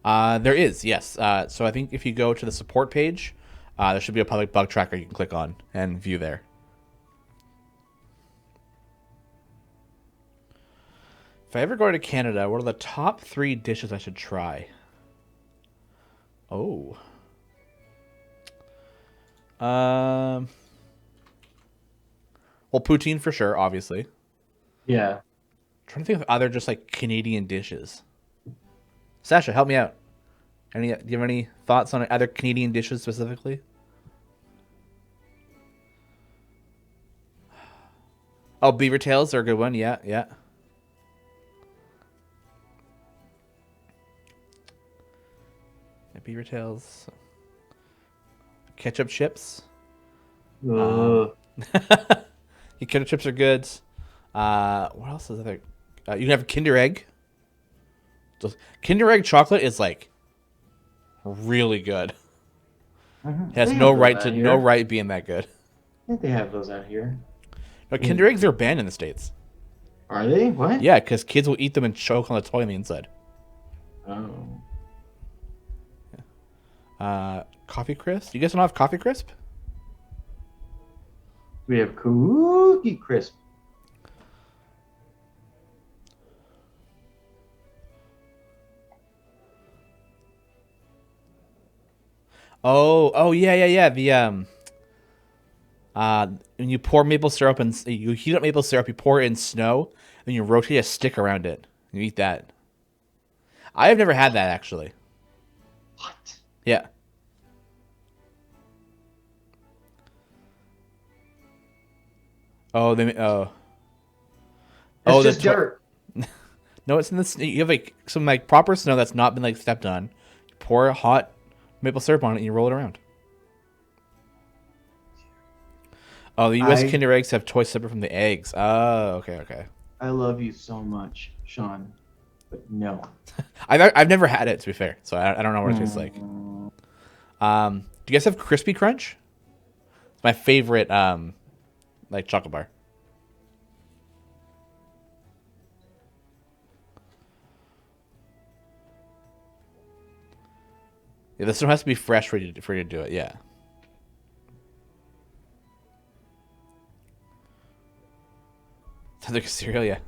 There is, yes. So I think if you go to the support page, there should be a public bug tracker you can click on and view there. If I ever go to Canada, what are the top 3 dishes I should try? Oh. Well, poutine for sure, obviously. Yeah. I'm trying to think of other just like Canadian dishes. Sasha, help me out. Do you have any thoughts on other Canadian dishes specifically? Oh, beaver tails are a good one. Yeah, yeah. Yeah, beaver tails. Ketchup chips. Um, Ugh. your ketchup chips are good. What else is there? You can have Kinder Egg. Kinder Egg chocolate is like really good. It has They have those out no here. right being that good. I think they have those out here. No, Mm. Kinder Eggs are banned in the States. Are they? What? Yeah, because kids will eat them and choke on the toy on the inside. Oh. Coffee Crisp. You guys don't have Coffee Crisp? We have Cookie Crisp. Oh yeah, yeah, yeah. When you pour maple syrup and you heat up maple syrup, you pour it in snow, and you rotate a stick around it. You eat that. I have never had that actually. What? Yeah. Oh, they. Oh. It's Oh, just dirt. No, it's in the. You have like some like proper snow that's not been like stepped on. You pour hot maple syrup on it, and you roll it around. Oh, the U.S. I Kinder Eggs have toys separate from the eggs. Oh, okay, okay. I love you so much, Sean, but no. I've never had it to be fair, so I don't know what it tastes like. Mm. Do you guys have Crispy Crunch? It's my favorite like chocolate bar. Yeah, this one has to be fresh for you to do it. Yeah. Sounds like a cereal. Yeah.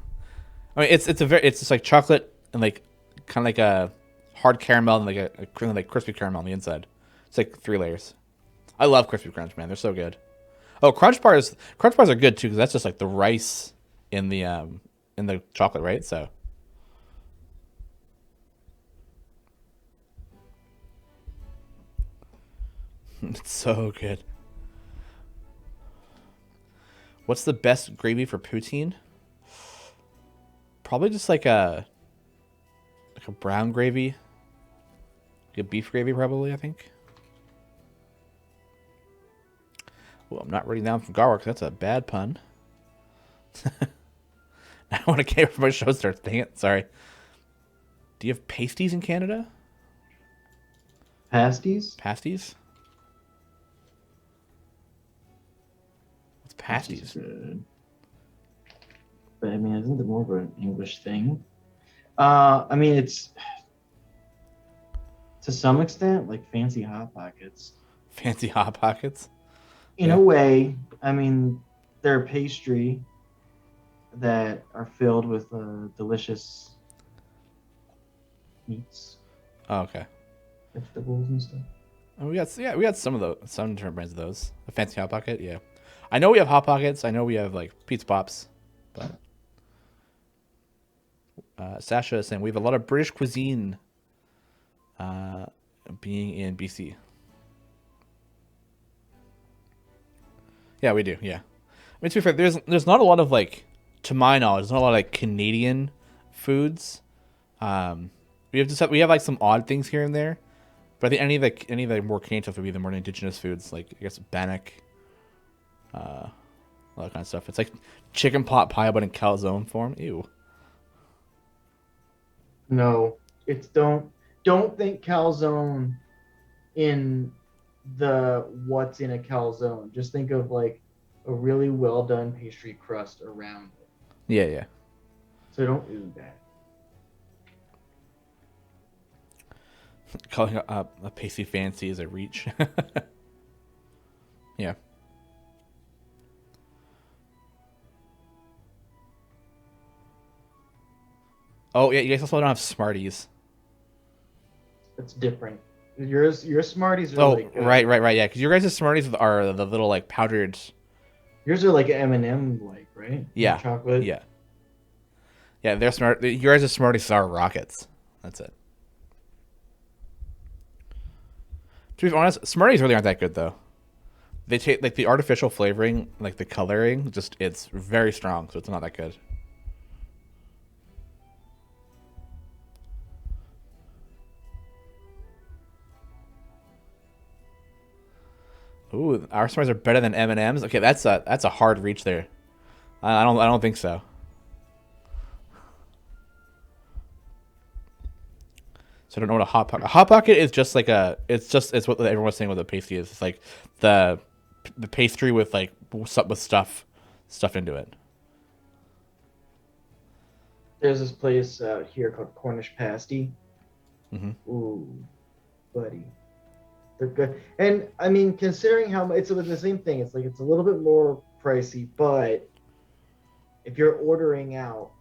I mean, it's just like chocolate and like kind of like a hard caramel and like like crispy caramel on the inside. It's like 3 layers. I love crispy crunch, man. They're so good. Oh, crunch bars are good too because that's just like the rice in the chocolate, right? So it's so good. What's the best gravy for poutine? Probably just like a brown gravy, like a beef gravy, probably. I think. Well, I'm not writing down from Garwar because that's a bad pun. I don't want to care if my show starts. Dang it. Sorry. Do you have pasties in Canada? Pasties? Pasties? What's Pasties pasties? are good. But I mean, isn't it more of an English thing? I mean, it's to some extent like fancy hot pockets. Fancy hot pockets? In Yeah. a way, I mean, they're a pastry that are filled with delicious meats, Oh, okay. vegetables, and stuff. Oh, we got some different brands of those. A fancy hot pocket, yeah. I know we have hot pockets. I know we have like pizza pops, but Sasha is saying we have a lot of British cuisine. Being in BC. Yeah, we do. Yeah. I mean, to be fair, there's not a lot of like, to my knowledge, there's not a lot of like Canadian foods. We have like some odd things here and there, but I think any of the more Canadian stuff would be the more indigenous foods, like I guess bannock, all that kind of stuff. It's like chicken pot pie, but in calzone form. Ew. No, it's don't think calzone in the what's in a calzone. Just think of like a really well done pastry crust around it. Yeah, yeah. So don't do that. Calling a pasty fancy is a reach. Yeah. Oh yeah, you guys also don't have Smarties. It's different. Your Smarties are Oh, like right. Yeah, because your guys' Smarties are the little like powdered. yours are like M&M like, right? Yeah, Chocolate. yeah, yeah. They're smart. Your guys' Smarties are rockets. That's it. To be honest, Smarties really aren't that good though. They take like the artificial flavoring, like the coloring, just it's very strong, so it's not that good. Ooh, our S'mores are better than M&Ms. Okay, that's a hard reach there. I don't think so. So I don't know what a hot pocket. A hot pocket is just like it's what everyone's saying what the pasty is. It's like the the pastry with like with stuff into it. There's this place out here called Cornish Pasty. Mm-hmm. Ooh, buddy. They're good. And I mean, considering how much it's the same thing, it's like it's a little bit more pricey, but if you're ordering out,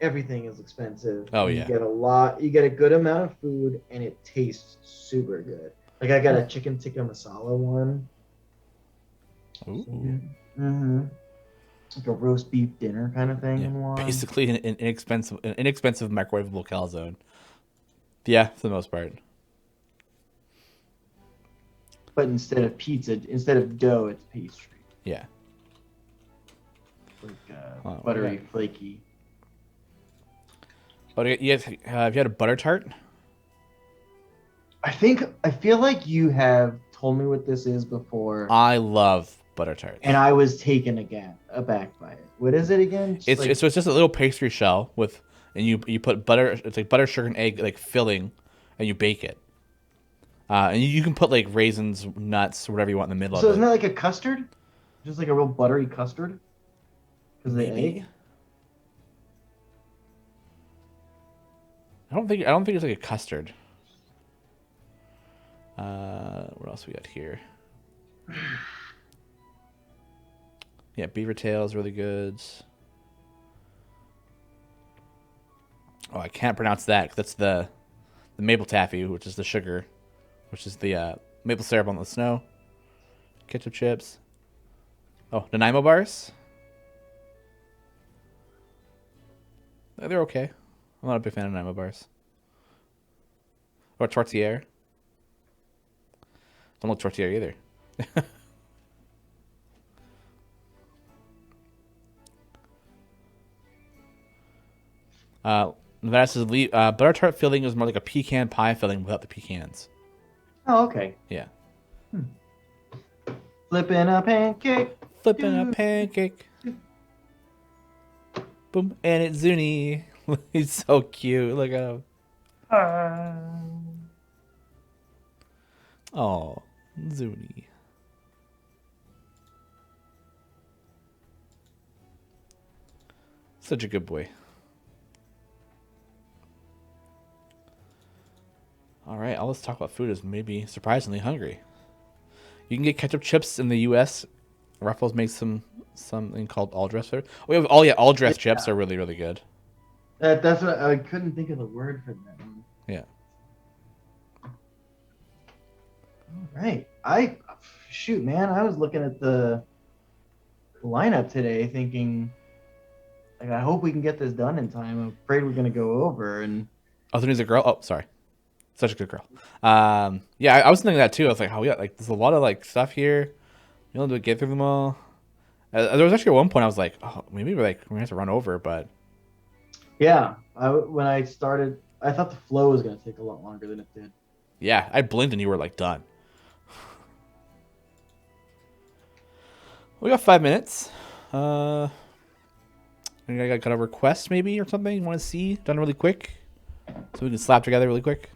everything is expensive. Oh And yeah. you get a good amount of food, and it tastes super good. Like I got a chicken tikka masala one. Ooh. Mm-hmm. Like a roast beef dinner kind of thing Yeah. in one. Basically an inexpensive microwavable calzone. Yeah, for the most part. But instead of pizza, instead of dough, it's pastry. Yeah. Like Oh, buttery, yeah. flaky. Oh, you guys, have you had a butter tart? I feel like you have told me what this is before, I love butter tarts. and I was taken aback by it. What is it again? It's just a little pastry shell with, and you put butter. It's like butter, sugar, and egg like filling, and you bake it. And you can put like raisins, nuts, whatever you want in the middle so of isn't it. that like a custard? Just like a real buttery custard? Because the Maybe. egg? I don't think it's like a custard. What else we got here? Yeah, beaver tail is really good. Oh, I can't pronounce that 'cause that's the maple taffy, which is the sugar, which is the maple syrup on the snow. Ketchup chips. Oh, Nanaimo bars. They're okay. I'm not a big fan of Nanaimo bars. Or tortillere. Don't like tortillere either. Nevada says butter tart filling is more like a pecan pie filling without the pecans. Oh, okay. Yeah. Flipping a pancake. Flipping a pancake. Boom. And it's Zuni. He's so cute. Look at him. Oh, Zuni. Such a good boy. All right, all let's talk about food is maybe surprisingly hungry. You can get ketchup chips in the U.S. Ruffles makes something called all dress. We have all dress chips are really really good. That's what I couldn't think of the word for that one. Yeah. All right. Shoot, man, I was looking at the lineup today thinking, like, I hope we can get this done in time. I'm afraid we're going to go over. And Oh, Zuni's a girl. Oh, sorry. Such a good girl. Yeah, I was thinking that too. I was like, oh yeah, like there's a lot of like stuff here. You know, to get through them all. There was actually at one point I was like, oh, maybe we're gonna have to run over, but yeah, when I started, I thought the flow was going to take a lot longer than it did. yeah, I blinked and you were like done. We got 5 minutes. I got a request maybe or something you want to see done really quick, so we can slap together really quick.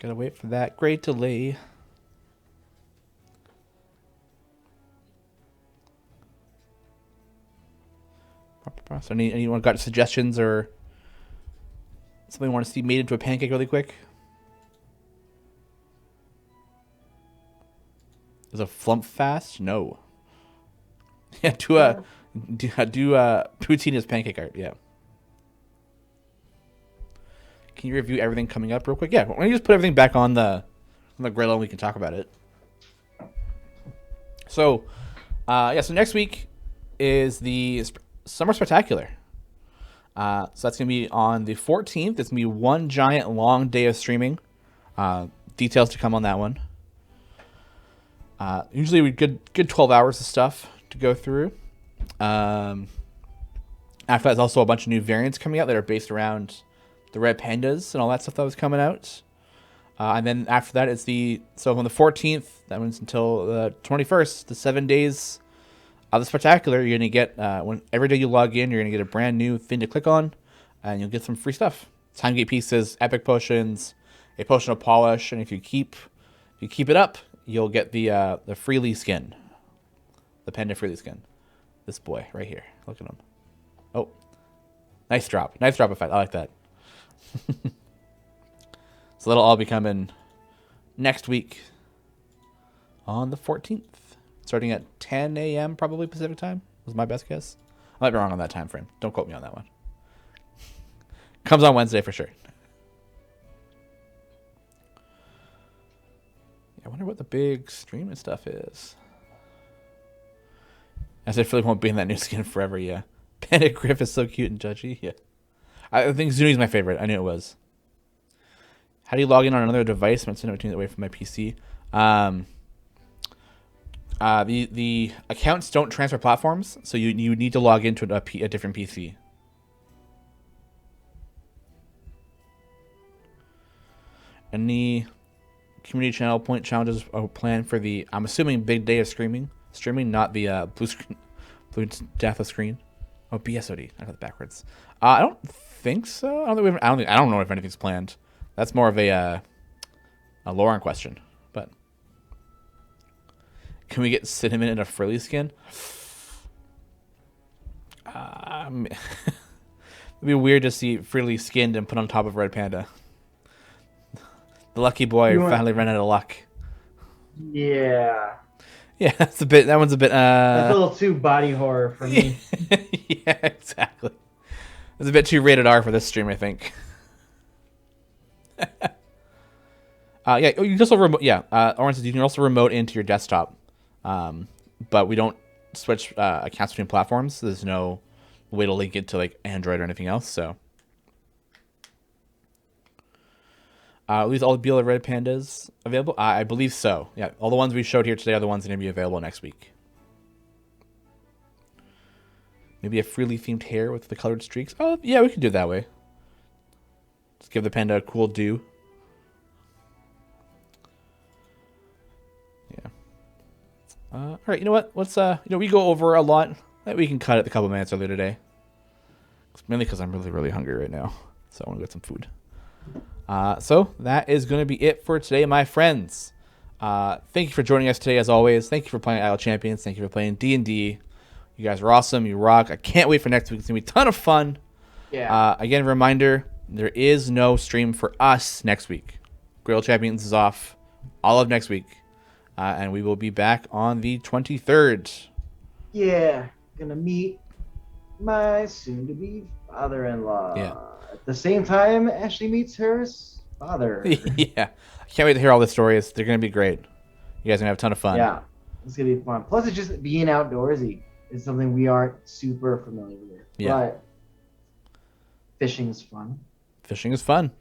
Gotta wait for that great delay. So anyone got suggestions or something you want to see made into a pancake really quick? Is a flump fast? No. Yeah, do poutine as pancake art. Yeah. Can you review everything coming up real quick? Yeah, why don't you just put everything back on the griddle and we can talk about it. So, so next week is the Summer Spectacular. So that's going to be on the 14th. It's going to be one giant long day of streaming. Details to come on that one. Usually we good 12 hours of stuff to go through. After that, there's also a bunch of new variants coming out that are based around the red pandas and all that stuff that was coming out. And then after that, it's on the 14th, that runs until the 21st, the 7 days of the Spectacular. You're going to get, every day you log in, you're going to get a brand new thing to click on, and you'll get some free stuff. Time gate pieces, epic potions, a potion of polish, and if you keep it up, you'll get the Freely skin. The Panda Freely skin. This boy right here. Look at him. Oh. Nice drop. Nice drop effect. I like that. So that'll all be coming next week on the 14th. Starting at 10 a.m. probably Pacific time. Was my best guess. I might be wrong on that time frame. Don't quote me on that one. Comes on Wednesday for sure. I wonder what the big streaming stuff is. I said Philly won't be in that new skin forever, yeah. Panda Griff is so cute and judgy, yeah. I think Zuni's my favorite. I knew it was. How do you log in on another device? I'm sending it away from my PC. The accounts don't transfer platforms, so you need to log into a different PC. Any community channel point challenges are planned for the, I'm assuming, big day of streaming, not the blue death of screen. Oh, BSOD. I got it backwards. I don't think so. I don't know if anything's planned. That's more of a Lauren question. But can we get Cinnamon in a frilly skin? It'd be weird to see frilly skinned and put on top of Red Panda. The lucky boy finally ran out of luck. Yeah. Yeah, that one's a bit That's a little too body horror for me. Yeah, exactly. It's a bit too rated R for this stream, I think. Yeah, you can also remote. Yeah, Orange says you can also remote into your desktop, but we don't switch accounts between platforms. So there's no way to link it to like Android or anything else. So, at least all the BLA Red Pandas available. I believe so. Yeah, all the ones we showed here today are the ones that are going to be available next week. Maybe a freely themed hair with the colored streaks. Oh, yeah, we could do it that way. Just give the panda a cool do. Yeah. All right, you know what? Let's we go over a lot. We can cut it a couple minutes earlier today. Mainly because I'm really, really hungry right now. So I want to get some food. So that is going to be it for today, my friends. Thank you for joining us today, as always. Thank you for playing Idle Champions. Thank you for playing D&D. You guys are awesome. You rock. I can't wait for next week. It's going to be a ton of fun. Yeah. Again, reminder, there is no stream for us next week. Griddle Champions is off all of next week. And we will be back on the 23rd. Yeah. Gonna meet my soon-to-be father-in-law. Yeah. At the same time, Ashley meets her father. Yeah. I can't wait to hear all the stories. They're going to be great. You guys are going to have a ton of fun. Yeah. It's gonna be fun. Plus, it's just being outdoorsy. It's something we aren't super familiar with. Yeah. But fishing's fun. Fishing is fun.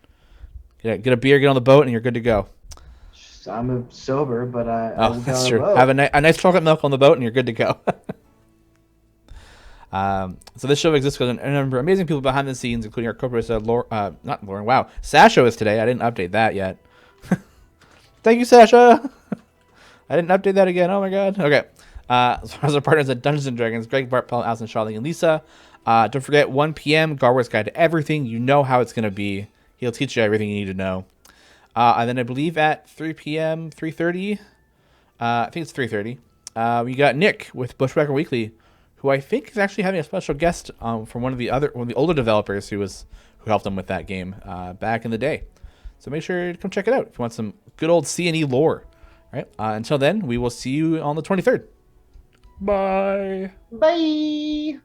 Get a beer, get on the boat, and you're good to go. I'm sober, but I Oh, will get that's on true. a boat. Have a nice chocolate milk on the boat, and you're good to go. So this show exists because a number of amazing people behind the scenes, including our co-producer, not Lauren, wow. Sasha is today. I didn't update that yet. Thank you, Sasha. I didn't update that again. Oh, my God. Okay. As far as our partners at Dungeons & Dragons, Greg, Bart, Paul, Allison, Charlie, and Lisa. Don't forget, 1 p.m., Garwar's Guide to Everything. You know how it's going to be. He'll teach you everything you need to know. And then I believe at 3 p.m., 3:30, I think it's 3:30, we got Nick with Bushwhacker Weekly, who I think is actually having a special guest from one of the older developers who helped them with that game back in the day. So make sure to come check it out if you want some good old C&E lore. All right. Until then, we will see you on the 23rd. Bye. Bye.